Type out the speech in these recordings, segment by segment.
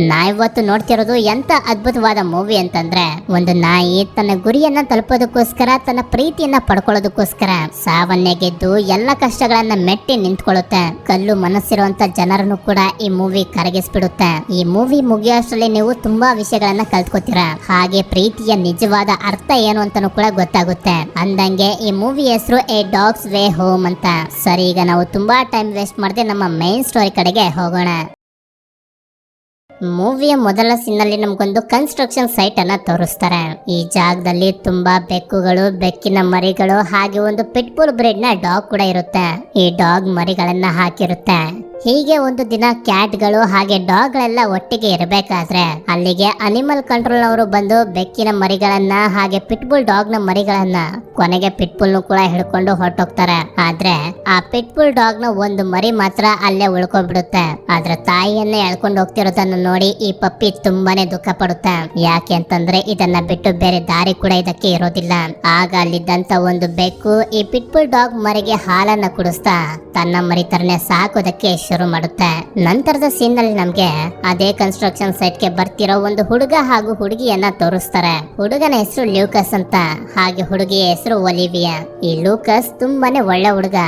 ನಾವಿವತ್ತು ನೋಡ್ತಿರೋದು ಎಂತ ಅದ್ಭುತವಾದ ಮೂವಿ ಅಂತಂದ್ರೆ, ಒಂದು ನಾಯಿ ತನ್ನ ಗುರಿಯನ್ನ ತಲುಪೋದಕ್ಕೋಸ್ಕರ, ತನ್ನ ಪ್ರೀತಿಯನ್ನ ಪಡ್ಕೊಳ್ಳೋದಕ್ಕೋಸ್ಕರ ಸಾವನ್ನೇ ಗೆದ್ದು ಎಲ್ಲ ಕಷ್ಟಗಳನ್ನ ಮೆಟ್ಟಿ ನಿಂತ್ಕೊಳ್ಳುತ್ತೆ. ಕಲ್ಲು ಮನಸ್ಸಿರುವಂತ ಜನರನ್ನು ಕೂಡ ಈ ಮೂವಿ ಕರಗಿಸ್ಬಿಡುತ್ತೆ. ಈ ಮೂವಿ ಮುಗಿಯೋಷ್ಟರಲ್ಲಿ ನೀವು ತುಂಬಾ ವಿಷಯಗಳನ್ನ ಕಲ್ತ್ಕೋತೀರಾ, ಹಾಗೆ ಪ್ರೀತಿಯ ನಿಜವಾದ ಅರ್ಥ ಏನು ಅಂತಾನು ಕೂಡ ಗೊತ್ತಾಗುತ್ತೆ. ಅಂದಂಗೆ ಈ ಮೂವಿ ಹೆಸರು ಎ ಡಾಗ್ಸ್ ವೇ ಹೋಮ್ ಅಂತ. ಸರಿ, ಈಗ ನಾವು ತುಂಬಾ ಟೈಮ್ ವೇಸ್ಟ್ ಮಾಡದೆ ನಮ್ಮ ಮೇನ್ ಸ್ಟೋರಿ ಕಡೆಗೆ ಹೋಗೋಣ. ಮೂವಿಯ ಮೊದಲ ಸೀನಲ್ಲಿ ನಮಗೊಂದು ಕನ್ಸ್ಟ್ರಕ್ಷನ್ ಸೈಟ್ ಅನ್ನ ತೋರಿಸ್ತಾರೆ. ಈ ಜಾಗದಲ್ಲಿ ತುಂಬಾ ಬೆಕ್ಕುಗಳು, ಬೆಕ್ಕಿನ ಮರಿಗಳು, ಹಾಗೆ ಒಂದು ಪಿಟ್ಬುಲ್ ಬ್ರೀಡ್ ನ ಡಾಗ್ ಕೂಡ ಇರುತ್ತೆ. ಈ ಡಾಗ್ ಮರಿಗಳನ್ನ ಹಾಕಿರುತ್ತೆ. ಹೀಗೆ ಒಂದು ದಿನ ಕ್ಯಾಟ್ಗಳು ಹಾಗೆ ಡಾಗ್ ಗಳೆಲ್ಲ ಒಟ್ಟಿಗೆ ಇರಬೇಕಾದ್ರೆ ಅಲ್ಲಿಗೆ ಅನಿಮಲ್ ಕಂಟ್ರೋಲ್ ಅವರು ಬಂದು ಬೆಕ್ಕಿನ ಮರಿಗಳನ್ನ ಹಾಗೆ ಪಿಟ್ಬುಲ್ ಡಾಗ್ ನ ಮರಿಗಳನ್ನ, ಕೊನೆಗೆ ಪಿಟ್ಬುಲ್ ಕೂಡ ಹಿಡ್ಕೊಂಡು ಹೊರಟೋಗ್ತಾರೆ. ಆದ್ರೆ ಆ ಪಿಟ್ಬುಲ್ ಡಾಗ್ ನ ಒಂದು ಮರಿ ಮಾತ್ರ ಅಲ್ಲೇ ಉಳ್ಕೊಂಡ್ಬಿಡುತ್ತೆ. ಆದ್ರೆ ತಾಯಿಯನ್ನೇ ಎಳ್ಕೊಂಡು ಹೋಗ್ತಿರೋದನ್ನ ನೋಡಿ ಈ ಪಪ್ಪಿ ತುಂಬಾನೇ ದುಃಖ ಪಡುತ್ತೆ. ಯಾಕೆ ಅಂತಂದ್ರೆ ಇದನ್ನ ಬಿಟ್ಟು ಬೇರೆ ದಾರಿ ಕೂಡ ಇದಕ್ಕೆ ಇರೋದಿಲ್ಲ. ಆಗ ಅಲ್ಲಿದ್ದಂತ ಒಂದು ಬೆಕ್ಕು ಈ ಪಿಟ್ಬುಲ್ ಡಾಗ್ ಮರಿಗೆ ಹಾಲನ್ನ ಕುಡಿಸ್ತಾ ತನ್ನ ಮರಿ ತರನೇ ಸಾಕೋದಕ್ಕೆ ಶುರು ಮಾಡುತ್ತೆ. ನಂತರದ ಸೀನ್ ನಲ್ಲಿ ನಮ್ಗೆ ಅದೇ ಕನ್ಸ್ಟ್ರಕ್ಷನ್ ಸೈಟ್ ಗೆ ಬರ್ತಿರೋ ಒಂದು ಹುಡುಗ ಹಾಗೂ ಹುಡುಗಿಯನ್ನ ತೋರಿಸ್ತಾರೆ. ಹುಡುಗನ ಹೆಸರು ಲೂಕಸ್ ಅಂತ, ಹಾಗೆ ಹುಡುಗಿಯ ಹೆಸರು ಒಲಿವಿಯಾ. ಈ ಲೂಕಸ್ ತುಂಬಾನೇ ಒಳ್ಳೆ ಹುಡುಗ.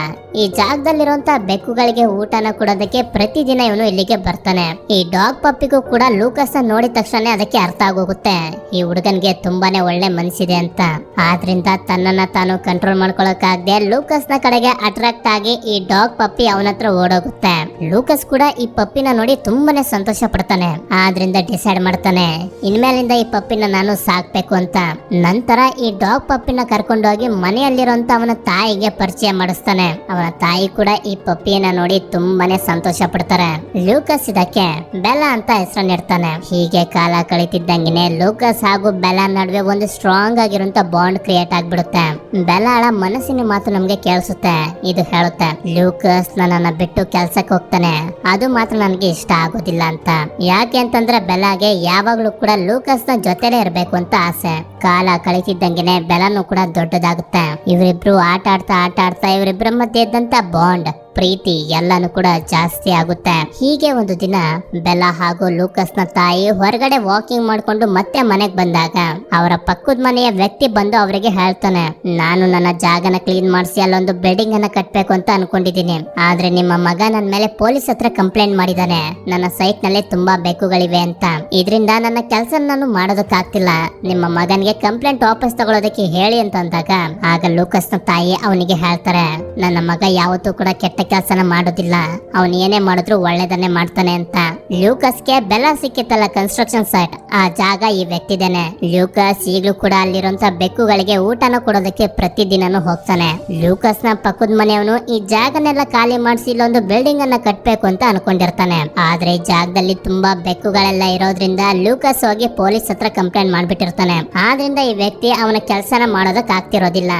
ಈ ಜಾಗದಲ್ಲಿರುವಂತ ಬೆಕ್ಕುಗಳಿಗೆ ಊಟನ ಕೊಡೋದಕ್ಕೆ ಪ್ರತಿದಿನ ಇವನು ಇಲ್ಲಿಗೆ ಬರ್ತಾನೆ. ಈ ಡಾಗ್ ಪಪ್ಪಿಗೂ ಕೂಡ ಲೂಕಸ್ ನೋಡಿದ ತಕ್ಷಣ ಅದಕ್ಕೆ ಅರ್ಥ ಆಗೋಗುತ್ತೆ ಈ ಹುಡುಗನ್ಗೆ ತುಂಬಾನೇ ಒಳ್ಳೆ ಮನಸ್ಸಿದೆ ಅಂತ. ಆದ್ರಿಂದ ತನ್ನನ್ನ ತಾನು ಕಂಟ್ರೋಲ್ ಮಾಡ್ಕೊಳಕ್ಕಾಗದೆ ಲೂಕಸ್ ನ ಕಡೆಗೆ ಅಟ್ರಾಕ್ಟ್ ಆಗಿ ಈ ಡಾಗ್ ಪಪ್ಪಿ ಅವನ ಹತ್ರ ಓಡೋಗುತ್ತೆ. ಲೂಕಸ್ ಕೂಡ ಈ ಪಪ್ಪಿನ ನೋಡಿ ತುಂಬಾನೇ ಸಂತೋಷ ಪಡ್ತಾನೆ. ಆದ್ರಿಂದ ಡಿಸೈಡ್ ಮಾಡ್ತಾನೆ ಇನ್ಮೇಲಿಂದ ಈ ಪಪ್ಪಿನ ನಾನು ಸಾಕ್ಬೇಕು ಅಂತ. ನಂತರ ಈ ಡಾಗ್ ಪಪ್ಪಿನ ಕರ್ಕೊಂಡೋಗಿ ಮನೆಯಲ್ಲಿರುವಂತ ಅವನ ತಾಯಿಗೆ ಪರಿಚಯ ಮಾಡಿಸ್ತಾನೆ. ಅವನ ತಾಯಿ ಕೂಡ ಈ ಪಪ್ಪಿಯನ್ನ ನೋಡಿ ತುಂಬಾನೇ ಸಂತೋಷ ಪಡ್ತಾರೆ. ಲೂಕಸ್ ಇದಕ್ಕೆ ಬೆಲ್ಲಾ ಅಂತ ಹೆಸರನ್ನಿಡ್ತಾನೆ. ಹೀಗೆ ಕಾಲ ಕಳೀತಿದ್ದಂಗೆನೆ ಲೂಕಸ್ ಹಾಗೂ ಬೆಲ್ಲಾ ನಡುವೆ ಒಂದು ಸ್ಟ್ರಾಂಗ್ ಆಗಿರುವಂತ ಬಾಂಡ್ ಕ್ರಿಯೇಟ್ ಆಗ್ಬಿಡುತ್ತೆ. ಬೆಲ್ಲಾಳ ಮನಸ್ಸಿನ ಮಾತು ನಮ್ಗೆ ಕೇಳಿಸುತ್ತೆ. ಇದು ಹೇಳುತ್ತೆ, ಲೂಕಸ್ ನನ್ನನ್ನ ಬಿಟ್ಟು ಕೆಲ್ಸಕ್ಕೆ ಹೋಗ್ತಾನೆ, ಅದು ಮಾತ್ರ ನನಗೆ ಇಷ್ಟ ಆಗೋದಿಲ್ಲ ಅಂತ. ಯಾಕೆ ಅಂತಂದ್ರೆ ಬೆಲ್ಲಾಗೆ ಯಾವಾಗ್ಲೂ ಕೂಡ ಲೂಕಸ್ ನ ಜೊತೆಲೇ ಇರ್ಬೇಕು ಅಂತ ಆಸೆ. ಕಾಲ ಕಳೀತಿದ್ದಂಗೆನೆ ಬೆಲ್ಲಾನು ಕೂಡ ದೊಡ್ಡದಾಗುತ್ತೆ. ಇವರಿಬ್ರು ಆಟ ಆಡ್ತಾ ಇವರಿಬ್ಬರ ಮಧ್ಯೆ ಇದ್ದಂತ ಬಾಂಡ್, ಪ್ರೀತಿ ಎಲ್ಲಾನು ಕೂಡ ಜಾಸ್ತಿ ಆಗುತ್ತೆ. ಹೀಗೆ ಒಂದು ದಿನ ಬೆಲ್ಲಾ ಹಾಗೂ ಲೂಕಸ್ ನ ತಾಯಿ ಹೊರಗಡೆ ವಾಕಿಂಗ್ ಮಾಡ್ಕೊಂಡು ಮತ್ತೆ ಮನೆಗ್ ಬಂದಾಗ ಅವರ ಪಕ್ಕದ ಮನೆಯ ವ್ಯಕ್ತಿ ಬಂದು ಅವರಿಗೆ ಹೇಳ್ತಾನೆ, ನಾನು ನನ್ನ ಜಾಗನ ಕ್ಲೀನ್ ಮಾಡಿಸಿ ಅಲ್ಲೊಂದು ಬಿಲ್ಡಿಂಗ್ ಅನ್ನ ಕಟ್ಬೇಕು ಅಂತ ಅನ್ಕೊಂಡಿದ್ದೀನಿ. ಆದ್ರೆ ನಿಮ್ಮ ಮಗ ನನ್ನ ಮೇಲೆ ಪೊಲೀಸ್ ಹತ್ರ ಕಂಪ್ಲೇಂಟ್ ಮಾಡಿದಾನೆ, ನನ್ನ ಸೈಟ್ ನಲ್ಲಿ ತುಂಬಾ ಬೆಕ್ಕುಗಳಿವೆ ಅಂತ. ಇದರಿಂದ ನನ್ನ ಕೆಲಸ ನಾನು ಮಾಡೋದಕ್ಕಾಗ್ತಿಲ್ಲ. ನಿಮ್ಮ ಮಗನಿಗೆ ಕಂಪ್ಲೇಂಟ್ ವಾಪಸ್ ತಗೊಳ್ಳೋದಕ್ಕೆ ಹೇಳಿ ಅಂತ ಅಂದಾಗ ಆಗ ಲೂಕಸ್ ನ ತಾಯಿ ಅವನಿಗೆ ಹೇಳ್ತಾರೆ, ನನ್ನ ಮಗ ಯಾವತ್ತೂ ಕೂಡ ಕೆಟ್ಟ ಕೆಲಸನ ಮಾಡೋದಿಲ್ಲ, ಅವನ್ ಏನೇ ಮಾಡಿದ್ರು ಒಳ್ಳೇದನ್ನೇ ಮಾಡ್ತಾನೆ ಅಂತ. ಲೂಕಸ್ಗೆ ಬೆಲ್ಲ ಸಿಕ್ಕಿತ್ತಲ್ಲ ಕನ್ಸ್ಟ್ರಕ್ಷನ್ ಸೈಟ್, ಆ ಜಾಗ ಈ ವ್ಯಕ್ತಿದೇನೆ. ಲೂಕಸ್ ಈಗಲೂ ಕೂಡ ಅಲ್ಲಿರುವಂತ ಬೆಕ್ಕುಗಳಿಗೆ ಊಟನ ಕೊಡೋದಕ್ಕೆ ಪ್ರತಿದಿನನೂ ಹೋಗ್ತಾನೆ. ಲೂಕಸ್ ನ ಪಕ್ಕದ ಮನೆಯವನು ಈ ಜಾಗನೆಲ್ಲ ಖಾಲಿ ಮಾಡಿಸಿ ಇಲ್ಲೊಂದು ಬಿಲ್ಡಿಂಗ್ ಅನ್ನ ಕಟ್ಬೇಕು ಅಂತ ಅನ್ಕೊಂಡಿರ್ತಾನೆ. ಆದ್ರೆ ಈ ಜಾಗದಲ್ಲಿ ತುಂಬಾ ಬೆಕ್ಕುಗಳೆಲ್ಲ ಇರೋದ್ರಿಂದ ಲೂಕಸ್ ಹೋಗಿ ಪೊಲೀಸ್ ಹತ್ರ ಕಂಪ್ಲೇಂಟ್ ಮಾಡ್ಬಿಟ್ಟಿರ್ತಾನೆ. ಆದ್ರಿಂದ ಈ ವ್ಯಕ್ತಿ ಅವನ ಕೆಲಸನ ಮಾಡೋದಕ್ ಆಗ್ತಿರೋದಿಲ್ಲ.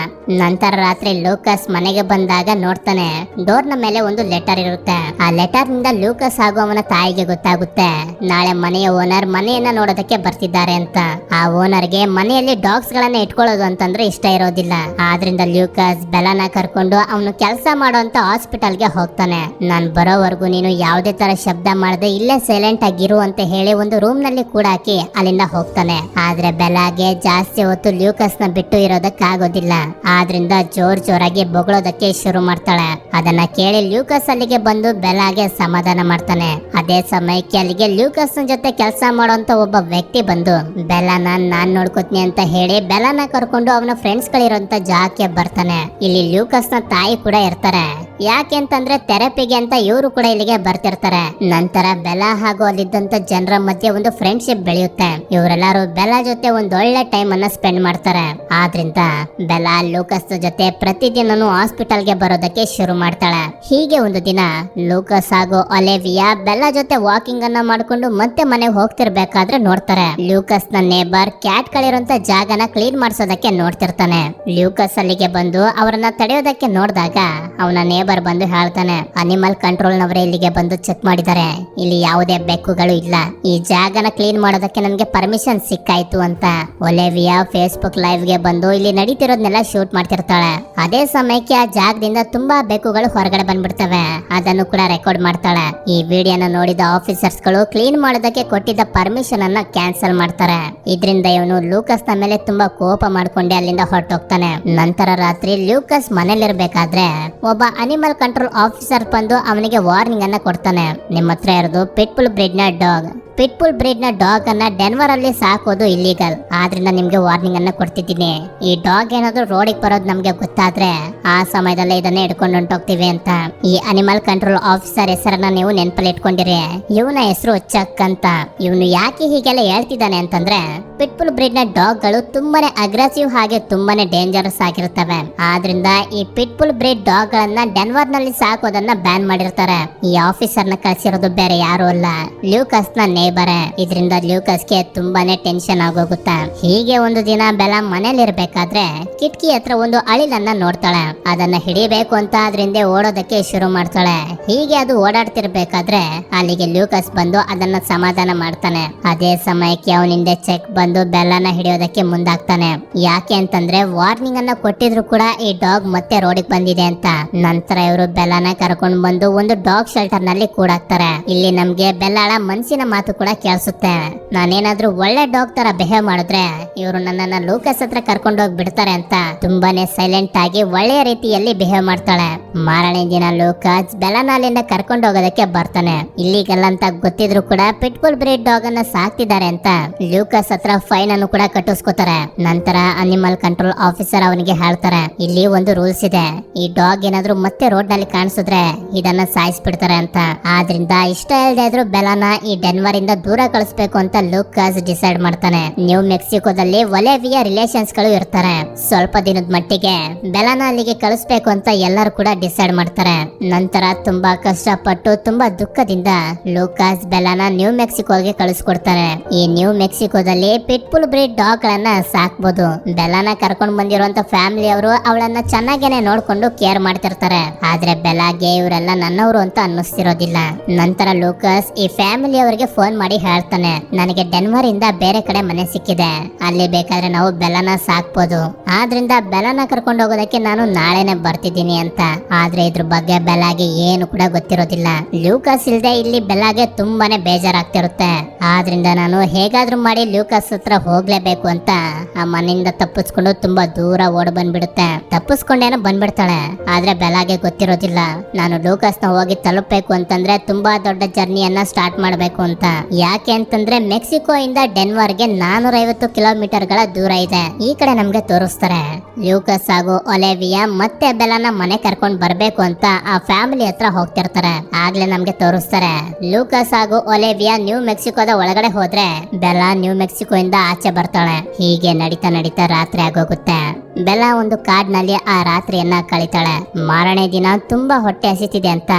ನಂತರ ರಾತ್ರಿ ಲೂಕಸ್ ಮನೆಗೆ ಬಂದಾಗ ನೋಡ್ತಾನೆ ಡೋರ್ ಮೇಲೆ ಒಂದು ಲೆಟರ್ ಇರುತ್ತೆ. ಆ ಲೆಟರ್ ನಿಂದ ಲೂಕಸ್ ಹಾಗೂ ಅವನ ತಾಯಿಗೆ ಗೊತ್ತಾಗುತ್ತೆ ನಾಳೆ ಮನೆಯ ಓನರ್ ಮನೆಯನ್ನ ನೋಡೋದಕ್ಕೆ ಬರ್ತಿದ್ದಾರೆ ಅಂತ. ಆ ಓನರ್ ಗೆ ಮನೆಯಲ್ಲಿ ಡಾಗ್ಸ್ ಗಳನ್ನ ಇಟ್ಕೊಳ್ಳೋದು ಅಂತಂದ್ರೆ ಇಷ್ಟ ಇರೋದಿಲ್ಲ. ಆದ್ರಿಂದ ಲೂಕಸ್ ಬೆಲ್ಲಾನ ಕರ್ಕೊಂಡು ಅವನು ಕೆಲಸ ಮಾಡುವಂತ ಹಾಸ್ಪಿಟಲ್ ಗೆ ಹೋಗ್ತಾನೆ. ನಾನ್ ಬರೋವರೆಗೂ ನೀನು ಯಾವುದೇ ತರ ಶಬ್ದ ಮಾಡದೆ ಇಲ್ಲೇ ಸೈಲೆಂಟ್ ಆಗಿರು ಅಂತ ಹೇಳಿ ಒಂದು ರೂಮ್ ನಲ್ಲಿ ಕೂಡ ಹಾಕಿ ಅಲ್ಲಿಂದ ಹೋಗ್ತಾನೆ. ಆದ್ರೆ ಬೆಲ್ಲಾಗೆ ಜಾಸ್ತಿ ಹೊತ್ತು ಲೂಕಸ್ ನ ಬಿಟ್ಟು ಇರೋದಕ್ಕಾಗೋದಿಲ್ಲ. ಆದ್ರಿಂದ ಜೋರಾಗಿ ಬೊಗಳೋದಕ್ಕೆ ಶುರು ಮಾಡ್ತಾಳೆ. ಅದನ್ನ ಕೇಳಿ ಲೂಕಸ್ ಅಲ್ಲಿಗೆ ಬಂದು ಬೆಲ್ಲಾಗೆ ಸಮಾಧಾನ ಮಾಡ್ತಾನೆ. ಅದೇ ಸಮಯಕ್ಕೆ ಅಲ್ಲಿಗೆ ಲೂಕಸ್ ಜೊತೆ ಕೆಲಸ ಮಾಡುವಂತ ಒಬ್ಬ ವ್ಯಕ್ತಿ ಬಂದು ಬೆಲ್ಲಾನ ನಾನ್ ನೋಡ್ಕೋತೀನಿ ಅಂತ ಹೇಳಿ ಬೆಲ್ಲಾನ ಕರ್ಕೊಂಡು ಅವನ ಫ್ರೆಂಡ್ಸ್ ಗಳಿರುವಂತ ಜಾಗಕ್ಕೆ ಬರ್ತಾನೆ. ಇಲ್ಲಿ ಲೂಕಸ್ ನ ತಾಯಿ ಕೂಡ ಇರ್ತಾರೆ. ಯಾಕೆ ಅಂತಂದ್ರೆ ಥೆರಪಿಗೆ ಅಂತ ಇವರು ಕೂಡ ಇಲ್ಲಿಗೆ ಬರ್ತಿರ್ತಾರೆ. ನಂತರ ಬೆಲ್ಲಾ ಹಾಗೂ ಅಲ್ಲಿದ್ದಂತ ಜನರ ಮಧ್ಯೆ ಒಂದು ಫ್ರೆಂಡ್ಶಿಪ್ ಬೆಳೆಯುತ್ತೆ. ಇವರೆಲ್ಲರೂ ಬೆಲ್ಲಾ ಜೊತೆ ಒಂದ್ ಒಳ್ಳೆ ಟೈಮ್ ಅನ್ನ ಸ್ಪೆಂಡ್ ಮಾಡ್ತಾರೆ. ಆದ್ರಿಂದ ಬೆಲ್ಲಾ ಲೂಕಸ್ ಜೊತೆ ಪ್ರತಿದಿನನೂ ಹಾಸ್ಪಿಟಲ್ ಗೆ ಬರೋದಕ್ಕೆ ಶುರು ಮಾಡ್ತಾಳೆ. ಹೀಗೆ ಒಂದು ದಿನ ಲೂಕಸ್ ಹಾಗೂ ಒಲಿವಿಯಾ ಬೆಲ್ಲಾ ಜೊತೆ ವಾಕಿಂಗ್ ಅನ್ನ ಮಾಡ್ಕೊಂಡು ಮತ್ತೆ ಮನೆಗೆ ಹೋಗ್ತಿರ್ಬೇಕಾದ್ರೆ ನೋಡ್ತಾರೆ ಲೂಕಸ್ ನ ನೇಬರ್ ಕ್ಯಾಟ್ ಗಳಿರುವಂತ ಜಾಗನ ಕ್ಲೀನ್ ಮಾಡಿಸೋದಕ್ಕೆ ನೋಡ್ತಿರ್ತಾನೆ. ಲೂಕಸ್ ಅಲ್ಲಿಗೆ ಬಂದು ಅವರನ್ನ ತಡೆಯೋದಕ್ಕೆ ನೋಡಿದಾಗ ಅವನ ನೇಬರ್ ಬಂದು ಹೇಳ್ತಾನೆ, ಅನಿಮಲ್ ಕಂಟ್ರೋಲ್ ನವರೇ ಇಲ್ಲಿಗೆ ಬಂದು ಚೆಕ್ ಮಾಡಿದ್ದಾರೆ, ಇಲ್ಲಿ ಯಾವುದೇ ಬೆಕ್ಕುಗಳು ಇಲ್ಲ, ಈ ಜಾಗನ ಕ್ಲೀನ್ ಮಾಡೋದಕ್ಕೆ ನಮ್ಗೆ ಪರ್ಮಿಷನ್ ಸಿಕ್ಕಾಯ್ತು ಅಂತ. ಒಲಿವಿಯಾ ಫೇಸ್ಬುಕ್ ಲೈವ್ ಗೆ ಬಂದು ಇಲ್ಲಿ ನಡೀತಿರೋದ್ನೆಲ್ಲ ಶೂಟ್ ಮಾಡ್ತಿರ್ತಾಳೆ. ಅದೇ ಸಮಯಕ್ಕೆ ಆ ಜಾಗದಿಂದ ತುಂಬಾ ಬೆಕ್ಕುಗಳು ಹೊರಗಡೆ ಬಂದ್ಬಿಡ್ತವೆ, ಅದನ್ನು ಕೂಡ ರೆಕಾರ್ಡ್ ಮಾಡ್ತಾಳೆ. ಈ ವಿಡಿಯೋನ ನೋಡಿದ ಆಫೀಸರ್ಸ್ ಗಳು ಕ್ಲೀನ್ ಮಾಡೋದಕ್ಕೆ ಕೊಟ್ಟಿದ್ದ ಪರ್ಮಿಷನ್ ಅನ್ನ ಕ್ಯಾನ್ಸಲ್ ಮಾಡ್ತಾರೆ. ಇದರಿಂದ ಇವನು ಲೂಕಸ್ ನ ಮೇಲೆ ತುಂಬಾ ಕೋಪ ಮಾಡ್ಕೊಂಡೆ ಅಲ್ಲಿಂದ ಹೊರಟೋಗ್ತಾನೆ. ನಂತರ ರಾತ್ರಿ ಲೂಕಸ್ ಮನೇಲಿರ್ಬೇಕಾದ್ರೆ ಒಬ್ಬ ಅನಿಮಲ್ ಕಂಟ್ರೋಲ್ ಆಫೀಸರ್ ಬಂದು ಅವನಿಗೆ ವಾರ್ನಿಂಗ್ ಅನ್ನ ಕೊಡ್ತಾನೆ. ನಿಮ್ಮ ಹತ್ರ ಇರೋದು ಪಿಟ್ಬುಲ್ ಬ್ರೀಡ್ ನ ಡಾಗ್. ಪಿಟ್ಬುಲ್ ಬ್ರೀಡ್ ನ ಡಾಗ್ ಅನ್ನ ಡೆನ್ವರ್ ಅಲ್ಲಿ ಸಾಕೋದು ಇಲ್ಲೀಗಲ್, ಆದ್ರಿಂದ ನಿಮ್ಗೆ ವಾರ್ನಿಂಗ್ ಅನ್ನ ಕೊಡ್ತಿದ್ದೀನಿ. ಈ ಡಾಗ್ ಏನಾದ್ರು ರೋಡಿಗೆ ಬರೋದು ನಮ್ಗೆ ಗೊತ್ತಾದ್ರೆ ಆ ಸಮಯದಲ್ಲೇ ಇದನ್ನ ಹಿಡ್ಕೊಂಡು ಹೊಂಟೋಗ್ತೀವಿ ಅಂತ. ಈ ಅನಿಮಲ್ ಕಂಟ್ರೋಲ್ ಆಫೀಸರ್ ಹೆಸರನ್ನ ನೀವು ನೆನಪಲ್ಲಿ ಇಟ್ಕೊಂಡಿರಿ. ಇವನ ಹೆಸರು ಚಕ್ ಅಂತ. ಇವನು ಯಾಕೆ ಹೀಗೆಲ್ಲ ಹೇಳ್ತಿದ್ದಾನೆ ಅಂತಂದ್ರೆ, ಪಿಟ್ಬುಲ್ ಬ್ರೀಡ್ ನ ಡಾಗ್ ಗಳು ತುಂಬಾನೇ ಅಗ್ರೆಸಿವ್ ಹಾಗೆ ತುಂಬಾನೇ ಡೇಂಜರಸ್ ಆಗಿರ್ತವೆ. ಆದ್ರಿಂದ ಈ ಪಿಟ್ಬುಲ್ ಬ್ರೀಡ್ ಡಾಗ್ ಗಳನ್ನ ಡೆನ್ವರ್ ನಲ್ಲಿ ಸಾಕೋದನ್ನ ಬ್ಯಾನ್ ಮಾಡಿರ್ತಾರೆ. ಈ ಆಫೀಸರ್ ನ ಕಳ್ಸಿರೋದು ಬೇರೆ ಯಾರು ಅಲ್ಲ, ಲೂಕಸ್ ನ ನೇಬರ್. ಇದರಿಂದ ಲೂಕಸ್ಗೆ ತುಂಬಾನೇ ಟೆನ್ಷನ್ ಆಗೋಗುತ್ತೆ. ಹೀಗೆ ಒಂದು ದಿನ ಬೆಲ್ಲ ಮನೇಲಿ ಇರ್ಬೇಕಾದ್ರೆ ಕಿಟಕಿ ಹತ್ರ ಒಂದು ಅಳಿಲನ್ನ ನೋಡ್ತಾಳೆ. ಅದನ್ನ ಹಿಡಿಬೇಕು ಅಂತ ಅದ್ರಿಂದ ಓಡೋದಕ್ಕೆ ಶುರು ಮಾಡ್ತಾಳೆ. ಹೀಗೆ ಅದು ಓಡಾಡ್ತಿರ್ಬೇಕಾದ್ರೆ ಅಲ್ಲಿಗೆ ಲೂಕಸ್ ಬಂದು ಅದನ್ನ ಸಮಾಧಾನ ಮಾಡ್ತಾನೆ. ಅದೇ ಸಮಯಕ್ಕೆ ಅವನಿಂದ ಚೆಕ್ ಬಂದು ಬೆಲ್ಲನ ಹಿಡಿಯೋದಕ್ಕೆ ಮುಂದಾಗ್ತಾನೆ. ಯಾಕೆ ಅಂತಂದ್ರೆ ವಾರ್ನಿಂಗ್ ಅನ್ನ ಕೊಟ್ಟಿದ್ರು ಕೂಡ ಈ ಡಾಗ್ ಮತ್ತೆ ರೋಡಿಗೆ ಬಂದಿದೆ ಅಂತ. ನಂತರ ಇವರು ಬೆಲ್ಲನ ಕರ್ಕೊಂಡು ಬಂದು ಒಂದು ಡಾಗ್ ಶೆಲ್ಟರ್ ನಲ್ಲಿ ಕೂಡಾಕ್ತಾರೆ. ಇಲ್ಲಿ ನಮ್ಗೆ ಬೆಲ್ಲಾಳ ಮನ್ಸಿನ ಮಾತು ಕೂಡ ಕೇಳಿಸುತ್ತೆ. ನಾನೇನಾದ್ರೂ ಒಳ್ಳೆ ಡಾಗ್ ತರ ಬಿಹೇವ್ ಮಾಡಿದ್ರೆ ಇವರು ನನ್ನನ್ನ ಲೂಕಸ್ ಹತ್ರ ಕರ್ಕೊಂಡು ಹೋಗಿ ಬಿಡ್ತಾರೆ ಅಂತ ತುಂಬಾನೇ ಸೈಲೆಂಟ್ ಆಗಿ ಒಳ್ಳೆಯ ರೀತಿಯಲ್ಲಿ ಬಿಹೇವ್ ಮಾಡ್ತಾಳೆ. ಮಾರನೇ ದಿನ ಲೂಕಸ್ ಬೆಲ್ಲನ ಅಲ್ಲಿಂದ ಕರ್ಕೊಂಡು ಹೋಗೋದಕ್ಕೆ ಬರ್ತಾನೆ. ಇಲ್ಲಿಗೆಲ್ಲ ಅಂತ ಗೊತ್ತಿದ್ರು ಕೂಡ ಪಿಟ್ಬುಲ್ ಬ್ರೀಡ್ ಡಾಗ್ ಅನ್ನ ಸಾಕ್ತಿದ್ದಾರೆ ಅಂತ ಲೂಕಸ್ ಹತ್ರ ಫೈನ್ ಅನ್ನು ಕೂಡ ಕಟ್ಟಿಸ್ಕೋತಾರೆ. ನಂತರ ಅನಿಮಲ್ ಕಂಟ್ರೋಲ್ ಆಫೀಸರ್ ಅವನಿಗೆ ಹೇಳ್ತಾರೆ, ಇಲ್ಲಿ ಒಂದು ರೂಲ್ಸ್ ಇದೆ, ಈ ಡಾಗ್ ಏನಾದ್ರೂ ಮತ್ತೆ ರೋಡ್ ನಲ್ಲಿ ಕಾಣಿಸಿದ್ರೆ ಇದನ್ನ ಸಾಯಿಸ್ಬಿಡ್ತಾರೆ ಅಂತ. ಆದ್ರಿಂದ ಇಷ್ಟ ಇಲ್ಲದೆ ಇದ್ರು ಬೆಲ್ಲನ ಈ ಡೆನ್ವರ್ ಇಂದ ದೂರ ಕಳಿಸ್ಬೇಕು ಅಂತ ಲೂಕಸ್ ಡಿಸೈಡ್ ಮಾಡ್ತಾನೆ. ನ್ಯೂ ಮೆಕ್ಸಿಕೋದಲ್ಲಿ ಒಲಿವಿಯಾ ರಿಲೇಷನ್ಸ್ ಗಳು ಇರ್ತಾರೆ. ಸ್ವಲ್ಪ ದಿನದ ಮಟ್ಟಿಗೆ ಬೆಲ್ಲನ ಅಲ್ಲಿಗೆ ಕಳಿಸ್ಬೇಕು ಅಂತ ಎಲ್ಲರೂ ಕೂಡ ಡಿಸೈಡ್ ಮಾಡ್ತಾರೆ. ನಂತರ ತುಂಬಾ ಕಷ್ಟಪಟ್ಟು ತುಂಬಾ ದುಃಖದಿಂದ ಲೂಕಸ್ ಬೆಲ್ಲನ ನ್ಯೂ ಮೆಕ್ಸಿಕೋಗೆ ಕಳಿಸ್ಕೊಡ್ತಾನೆ. ಈ ನ್ಯೂ ಮೆಕ್ಸಿಕೋದಲ್ಲಿ ಪಿಟ್ಬುಲ್ ಬ್ರೀಡ್ ಡಾಗ್ ಗಳನ್ನ ಸಾಕ್ಬೋದು. ಬೆಲ್ಲನ ಕರ್ಕೊಂಡು ಬಂದಿರುವಂತ ಫ್ಯಾಮಿಲಿ ಅವರು ಅವಳನ್ನ ಚೆನ್ನಾಗೇನೆ ನೋಡ್ಕೊಂಡು ಕೇರ್ ಮಾಡ್ತಿರ್ತಾರೆ. ಆದ್ರೆ ಬೆಲ್ಲಾಗೆ ಇವರೆಲ್ಲ ನನ್ನವರು ಅಂತ ಅನ್ನಿಸ್ತಿರೋದಿಲ್ಲ. ನಂತರ ಲೂಕಸ್ ಈ ಫ್ಯಾಮಿಲಿ ಅವರಿಗೆ ಫೋನ್ ಮಾಡಿ ಹೇಳ್ತಾನೆ, ನನಗೆ ಡೆನ್ವರ್ ಇಂದ ಬೇರೆ ಕಡೆ ಮನೆ ಸಿಕ್ಕಿದೆ, ಅಲ್ಲಿ ಬೇಕಾದ್ರೆ ನಾವು ಬೆಲ್ಲನ ಸಾಕ್ಬೋದು, ಆದ್ರಿಂದ ಬೆಲ್ಲನ ಕರ್ಕೊಂಡು ಹೋಗೋದಕ್ಕೆ ನಾನು ನಾಳೆನೆ ಬರ್ತಿದ್ದೀನಿ ಅಂತ. ಆದ್ರೆ ಇದ್ರ ಬಗ್ಗೆ ಬೆಲ್ಲಾಗೆ ಏನು ಕೂಡ ಗೊತ್ತಿರೋದಿಲ್ಲ. ಲೂಕಸ್ ಇಲ್ದೆ ಇಲ್ಲಿ ಬೆಲ್ಲಾಗೆ ತುಂಬಾನೇ ಬೇಜಾರಾಗ್ತಿರುತ್ತೆ. ಆದ್ರಿಂದ ನಾನು ಹೇಗಾದ್ರೂ ಮಾಡಿ ಲೂಕಸ್ ಹತ್ರ ಹೋಗ್ಲೇಬೇಕು ಅಂತ ಆ ಮನೆಯಿಂದ ತಪ್ಪಿಸ್ಕೊಂಡು ತುಂಬಾ ದೂರ ಓಡ್ ಬಂದ್ಬಿಡುತ್ತೆ. ತಪ್ಪಿಸ್ಕೊಂಡೇನೋ ಬಂದ್ಬಿಡ್ತಾಳೆ. ಆದ್ರೆ ಬೆಲ್ಲಾಗೆ ಗೊತ್ತಿರೋದಿಲ್ಲ, ನಾನು ಲೂಕಸ್ ನ ಹೋಗಿ ತಲುಪಬೇಕು ಅಂತಂದ್ರೆ ತುಂಬಾ ದೊಡ್ಡ ಜರ್ನಿಯನ್ನ ಸ್ಟಾರ್ಟ್ ಮಾಡ್ಬೇಕು ಅಂತ. ಯಾಕೆ ಅಂತಂದ್ರೆ ಮೆಕ್ಸಿಕೋ ಇಂದ ಡೆನ್ವರ್ಗೆ 450 ಕಿಲೋಮೀಟರ್ ಗಳ ದೂರ ಇದೆ. ಈ ಕಡೆ ನಮ್ಗೆ ತೋರಿಸ್ತಾರೆ ಲೂಕಸ್ ಹಾಗೂ ಒಲಿವಿಯಾ ಮತ್ತೆ ಬೆಲ್ಲನ ಮನೆ ಕರ್ಕೊಂಡ್ ಬರ್ಬೇಕು ಅಂತ ಆ ಫ್ಯಾಮಿಲಿ ಹತ್ರ ಹೋಗ್ತಿರ್ತಾರೆ. ಆಗ್ಲೇ ನಮ್ಗೆ ತೋರಿಸ್ತಾರೆ ಲೂಕಸ್ ಹಾಗೂ ಒಲಿವಿಯಾ ನ್ಯೂ ಮೆಕ್ಸಿಕೋದ ಒಳಗಡೆ ಹೋದ್ರೆ ಬೆಲ್ಲ ನ್ಯೂ ಮೆಕ್ಸಿಕೋ ಇಂದ ಆಚೆ ಬರ್ತಾಳೆ. ಹೀಗೆ ನಡೀತಾ ನಡೀತಾ ರಾತ್ರಿ ಆಗೋಗುತ್ತೆ. ಬೆಲ್ಲ ಒಂದು ಕಾಡಿನಲ್ಲಿ ಆ ರಾತ್ರಿಯನ್ನ ಕಳಿತಾಳೆ. ಮಾರನೇ ದಿನ ತುಂಬಾ ಹೊಟ್ಟೆ ಹಸಿತಿದೆ ಅಂತ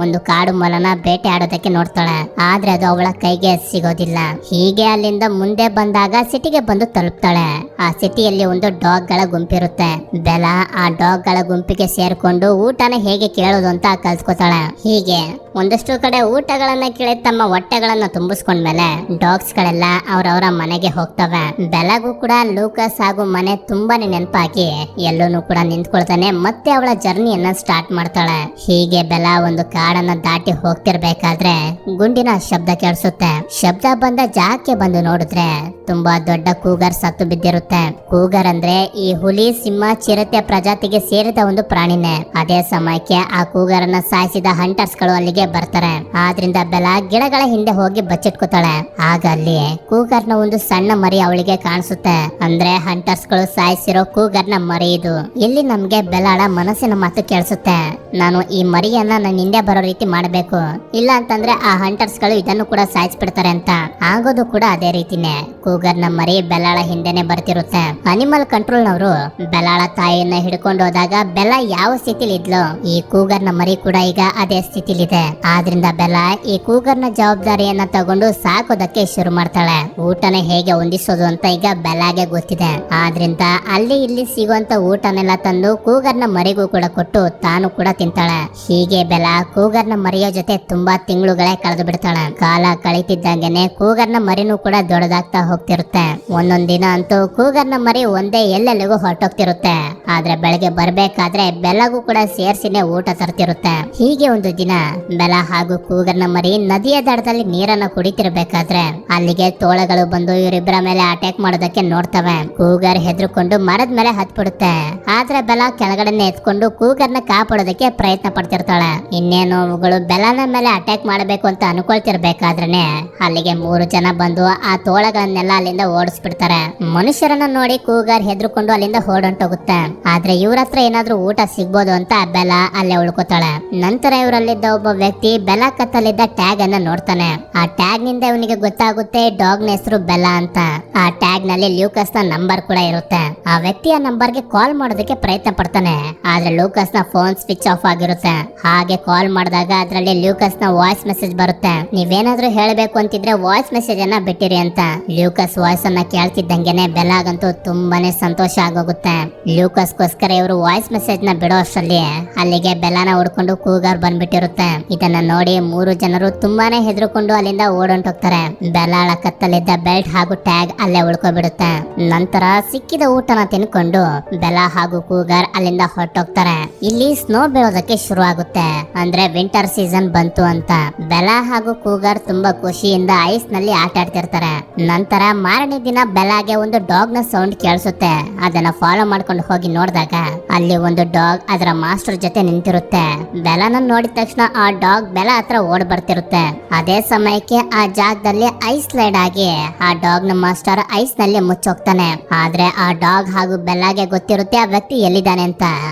ಒಂದು ಕಾಡು ಮೊಲನ ಬೇಟೆ ಆಡೋದಕ್ಕೆ ನೋಡ್ತಾಳೆ. ಆದ್ರೆ ಅದು ಅವಳ ಕೈಗೆ ಸಿಗೋದಿಲ್ಲ. ಹೀಗೆ ಅಲ್ಲಿಂದ ಮುಂದೆ ಬಂದಾಗ ಸಿಟಿಗೆ ಬಂದು ತಲುಪ್ತಾಳೆ. ಆ ಸಿಟಿಯಲ್ಲಿ ಒಂದು ಡಾಗ್ ಗಳ ಗುಂಪಿರುತ್ತೆ. ಬೆಲ್ಲ ಆ ಡಾಗ್ ಗಳ ಗುಂಪಿಗೆ ಸೇರ್ಕೊಂಡು ಊಟನ ಹೇಗೆ ಕೇಳೋದು ಅಂತ ಕಲ್ತ್ಕೋತಾಳೆ. ಹೀಗೆ ಒಂದಷ್ಟು ಕಡೆ ಊಟಗಳನ್ನ ಕೇಳಿ ತಮ್ಮ ಹೊಟ್ಟೆಗಳನ್ನ ತುಂಬಿಸ್ಕೊಂಡ್ಮೇಲೆ ಡಾಗ್ಸ್ ಗಳೆಲ್ಲ ಅವರವರ ಮನೆಗೆ ಹೋಗ್ತವೆ. ಬೆಲ್ಲಗೂ ಕೂಡ ಲೂಕಸ್ ಹಾಗೂ ಮನೆ ತುಂಬಾನೇ ನೆನಪಾಗಿ ಎಲ್ಲೂನು ಕೂಡ ನಿಂತ್ಕೊಳ್ತಾನೆ. ಮತ್ತೆ ಅವಳ ಜರ್ನಿಯನ್ನ ಸ್ಟಾರ್ಟ್ ಮಾಡ್ತಾಳೆ. ಹೀಗೆ ಬೆಲ್ಲ ಒಂದು ಕಾಡನ್ನ ದಾಟಿ ಹೋಗ್ತಿರ್ಬೇಕಾದ್ರೆ ಗುಂಡಿನ ಶಬ್ದ ಕೇಳಿಸುತ್ತೆ. ಶಬ್ದ ಬಂದ ಜಾಗಕ್ಕೆ ಬಂದು ನೋಡಿದ್ರೆ ತುಂಬಾ ದೊಡ್ಡ ಕೂಗರ್ ಸತ್ತು ಬಿದ್ದಿರುತ್ತೆ. ಕೂಗರ್ ಅಂದ್ರೆ ಈ ಹುಲಿ, ಸಿಂಹ, ಚಿರತೆ ಪ್ರಜಾತಿಗೆ ಸೇರಿದ ಒಂದು ಪ್ರಾಣಿನೇ. ಅದೇ ಸಮಯಕ್ಕೆ ಆ ಕೂಗರನ್ನ ಸಾಯಿಸಿದ ಹಂಟರ್ಸ್ ಗಳು ಅಲ್ಲಿಗೆ ಬರ್ತಾರೆ. ಆದ್ರಿಂದ ಬೆಲ್ಲ ಗಿಡಗಳ ಹಿಂದೆ ಹೋಗಿ ಬಚ್ಚಿಟ್ಕೋತಾಳೆ. ಆಗ ಅಲ್ಲಿ ಕೂಗರ್ನ ಒಂದು ಸಣ್ಣ ಮರಿ ಅವಳಿಗೆ ಕಾಣಿಸುತ್ತೆ. ಅಂದ್ರೆ ಹಂಟರ್ಸ್ ಗಳು ಸಾಯಿಸಿರೋ ಕೂಗರ್ನ ಮರಿ ಇದು. ಇಲ್ಲಿ ನಮ್ಗೆ ಬೆಲ್ಲಾಳ ಮನಸ್ಸಿನ ಮಾತು ಕೇಳಿಸುತ್ತೆ, ನಾನು ಈ ಮರಿಯನ್ನ ನನ್ನ ಹಿಂದೆ ಬರೋ ರೀತಿ ಮಾಡಬೇಕು, ಇಲ್ಲ ಅಂತಂದ್ರೆ ಆ ಹಂಟರ್ಸ್ ಗಳು ಇದನ್ನು ಕೂಡ ಸಾಯಿಸ್ಬಿಡ್ತಾರೆ ಅಂತ. ಆಗೋದು ಕೂಡ ಅದೇ ರೀತಿನೇ. ಕೂಗರ್ನ ಮರಿ ಬೆಲ್ಲಾಳ ಹಿಂದೆನೆ ಬರ್ತಿರುತ್ತೆ. ಅನಿಮಲ್ ಕಂಟ್ರೋಲ್ನವರು ಬೆಲ್ಲಾಳ ತಾಯಿಯನ್ನ ಹಿಡ್ಕೊಂಡು ಹೋದಾಗ ಬೆಲ್ಲ ಯಾವ ಸ್ಥಿತಿಲಿ ಇದ್ಲು, ಈ ಕೂಗರ್ನ ಮರಿ ಕೂಡ ಈಗ ಅದೇ ಸ್ಥಿತಿಲಿದೆ. ಆದ್ರಿಂದ ಬೆಲ್ಲ ಈ ಕೂಗರ್ನ ಜವಾಬ್ದಾರಿಯನ್ನ ತಗೊಂಡು ಸಾಕೋದಕ್ಕೆ ಶುರು ಮಾಡ್ತಾಳೆ. ಊಟನ ಹೇಗೆ ಹೊಂದಿಸೋದು ಅಂತ ಈಗ ಬೆಲ್ಲಾಗೆ ಗೊತ್ತಿದೆ. ಆದ್ರಿಂದ ಅಲ್ಲಿ ಇಲ್ಲಿ ಸಿಗುವಂತ ಊಟನೆಲ್ಲ ತಂದು ಕೂಗರ್ನ ಮರಿಗೂ ಕೂಡ ಕೊಟ್ಟು ತಾನು ಕೂಡ ತಿಂತಾಳೆ. ಹೀಗೆ ಬೆಲ್ಲ ಕೂಗರ್ನ ಮರಿಯ ಜೊತೆ ತುಂಬಾ ತಿಂಗಳುಗಳೇ ಕಳೆದು ಬಿಡ್ತಾಳೆ. ಕಾಲ ಕಳೀತಿದ್ದಂಗೆನೆ ಕೂಗರ್ನ ಮರಿನೂ ಕೂಡ ದೊಡ್ಡದಾಗ್ತಾ ಹೋಗ್ತಿರುತ್ತೆ. ಒಂದೊಂದ್ ದಿನ ಅಂತೂ ಕೂಗರ್ನ ಮರಿ ಒಂದೇ ಎಲ್ಲೆಲ್ಲಿಗೂ ಹೊರಟೋಗ್ತಿರುತ್ತೆ. ಆದ್ರೆ ಬೆಳಗ್ಗೆ ಬರ್ಬೇಕಾದ್ರೆ ಬೆಲ್ಲಗೂ ಕೂಡ ಸೇರ್ಸಿನೇ ಊಟ ತರ್ತಿರುತ್ತೆ. ಹೀಗೆ ಒಂದು ದಿನ ಬೆಲ್ಲ ಹಾಗೂ ಕೂಗರ್ನ ಮರಿ ನದಿಯ ದಡದಲ್ಲಿ ನೀರನ್ನ ಕುಡಿತಿರ್ಬೇಕಾದ್ರೆ ಅಲ್ಲಿಗೆ ತೋಳಗಳು ಬಂದು ಇವರಿಬ್ಬರ ಮೇಲೆ ಅಟ್ಯಾಕ್ ಮಾಡೋದಕ್ಕೆ ನೋಡ್ತವೆ. ಕೂಗರ್ ಹೆದರ್ಕೊಂಡು ಮರದ ಮೇಲೆ ಹತ್ಬಿಡುತ್ತೆ. ಆದ್ರೆ ಬೆಲ್ಲ ಕೆಳಗಡೆನೆ ಎತ್ಕೊಂಡು ಕೂಗರ್ನ ಕಾಪಾಡೋದಕ್ಕೆ ಪ್ರಯತ್ನ ಪಡ್ತಿರ್ತಾಳೆ. ಇನ್ನೇನು ಅವುಗಳು ಬೆಲ್ಲನ ಮೇಲೆ ಅಟ್ಯಾಕ್ ಮಾಡಬೇಕು ಅಂತ ಅನ್ಕೊಳ್ತಿರ್ಬೇಕಾದ್ರೇನೆ ಅಲ್ಲಿಗೆ 3 ಜನ ಬಂದು ಆ ತೋಳಗಳನ್ನೆಲ್ಲ ಅಲ್ಲಿಂದ ಓಡಿಸ್ಬಿಡ್ತಾರೆ. ಮನುಷ್ಯರನ್ನ ನೋಡಿ ಕೂಗರ್ ಹೆದರ್ಕೊಂಡು ಅಲ್ಲಿಂದ ಹೊರಟೋಗುತ್ತೆ. ಆದ್ರೆ ಇವ್ರ ಹತ್ರ ಏನಾದ್ರೂ ಊಟ ಸಿಗ್ಬೋದು ಅಂತ ಬೆಲ್ಲ ಅಲ್ಲೇ ಉಳ್ಕೋತಾಳೆ. ನಂತರ ಇವರಲ್ಲಿದ್ದ ಒಬ್ಬ ವ್ಯಕ್ತಿ ಬೆಲ್ಲ ಕತ್ತಲ್ಲಿದ್ದ ಟ್ಯಾಗ್ ಅನ್ನ ನೋಡ್ತಾನೆ. ಆ ಟ್ಯಾಗ್ ನಿಂದ ಇವನಿಗೆ ಗೊತ್ತಾಗುತ್ತೆ ಡಾಗ್ ನ ಹೆಸರು ಬೆಲ್ಲ ಅಂತ. ಆ ಟ್ಯಾಗ್ ನಲ್ಲಿ ಲೂಕಸ್ ನ ನಂಬರ್ ಕೂಡ ಇರುತ್ತೆ. ಆ ವ್ಯಕ್ತಿಯ ನಂಬರ್ ಗೆ ಕಾಲ್ ಮಾಡೋದಕ್ಕೆ ಪ್ರಯತ್ನ ಪಡ್ತಾನೆ. ಆದ್ರೆ ಲೂಕಸ್ ನ ಫೋನ್ ಸ್ವಿಚ್ ಆಫ್ ಆಗಿರುತ್ತೆ. ಹಾಗೆ ಕಾಲ್ ಮಾಡಿದಾಗ ಅದರಲ್ಲಿ ಲೂಕಸ್ ನ ವಾಯ್ಸ್ ಮೆಸೇಜ್ ಬರುತ್ತೆ. ನೀವೇನಾದ್ರೂ ಹೇಳಬೇಕು ಅಂತಿದ್ರೆ ವಾಯ್ಸ್ ಮೆಸೇಜ್ ಅನ್ನ ಬಿಟ್ಟಿರಿ ಅಂತ. ಲೂಕಸ್ ವಾಯ್ಸ್ ಅನ್ನ ಕೇಳ್ತಿದ್ದಂಗೆನೆ ಬೆಲ್ಲಾಗಂತೂ ತುಂಬಾನೇ ಸಂತೋಷ ಆಗೋಗುತ್ತೆ. ಲೂಕಸ್ ಗೋಸ್ಕರ ಇವರು ವಾಯ್ಸ್ ಮೆಸೇಜ್ ನ ಬಿಡೋ ಅಷ್ಟರಲ್ಲಿ ಅಲ್ಲಿಗೆ ಬೆಲ್ಲನ ಹುಡ್ಕೊಂಡು ಕೂಗರ್ ಬಂದ್ಬಿಟ್ಟಿರುತ್ತೆ. ಇದನ್ನ ನೋಡಿ 3 ಜನರು ತುಂಬಾನೇ ಹೆದರ್ಕೊಂಡು ಅಲ್ಲಿಂದ ಓಡೊಂಟೋಗ್ತಾರೆ. ಬೆಲ್ಲಾಳ ಕತ್ತಲಿದ್ದ ಬೆಲ್ಟ್ ಹಾಗೂ ಟ್ಯಾಗ್ ಅಲ್ಲೇ ಉಳ್ಕೊಬಿಡುತ್ತೆ. ನಂತರ ಸಿಕ್ಕಿದ ಊಟನ ತಿನ್ಕೊಂಡು ಬೆಲ್ಲ ಹಾಗೂ ಕೂಗರ್ ಅಲ್ಲಿಂದ ಹೊರಟೋಗ್ತಾರೆ. ಇಲ್ಲಿ ಸ್ನೋ ಬೀಳೋದಕ್ಕೆ ಶುರು ಆಗುತ್ತೆ. ಅಂದ್ರೆ ವಿಂಟರ್ ಸೀಸನ್ ಬಂತು ಅಂತ. ಬೆಲ್ಲ ಹಾಗೂ ಕೂಗರ್ ತುಂಬಾ ಖುಷಿಯಿಂದ ಐಸ್ ನಲ್ಲಿ ಆಟ ಆಡ್ತಿರ್ತಾರೆ. ನಂತರ ಮಾರನೇ ದಿನ ಬೆಲ್ಲಾಗೆ ಒಂದು ಡಾಗ್ ನ ಸೌಂಡ್ ಕೇಳಿಸುತ್ತೆ. ಅದನ್ನ ಫಾಲೋ ಮಾಡ್ಕೊಂಡು ಹೋಗಿ ನೋಡಿದಾಗ ಅಲ್ಲಿ ಒಂದು ಡಾಗ್ ಅದರ ಮಾಸ್ಟರ್ ಜೊತೆ ನಿಂತಿರುತ್ತೆ. ಬೆಲ್ಲನ ನೋಡಿದ ತಕ್ಷಣ ಆ ಡಾಗ್ ಬೆಲ್ಲ ಹತ್ರ ಓಡ್ ಬರ್ತಿರುತ್ತೆ. ಅದೇ ಸಮಯಕ್ಕೆ ಆ ಜಾಗದಲ್ಲಿ ಐಸ್ ಸ್ಲೈಡ್ ಆಗಿ ಆ ಡಾಗ್ ನ ಮಾಸ್ಟರ್ ಐಸ್ ನಲ್ಲಿ ಮುಚ್ಚೋಗ್ತಾನೆ. ಆದ್ರೆ ಆ ಡಾಗ್ ಹಾಗೂ ಬೆಲ್ಲಾಗೆ ಗೊತ್ತಿರುತ್ತೆ ಆ ವ್ಯಕ್ತಿ ಎಲ್ಲಿದ್ದಾನೆ ಅಂತ.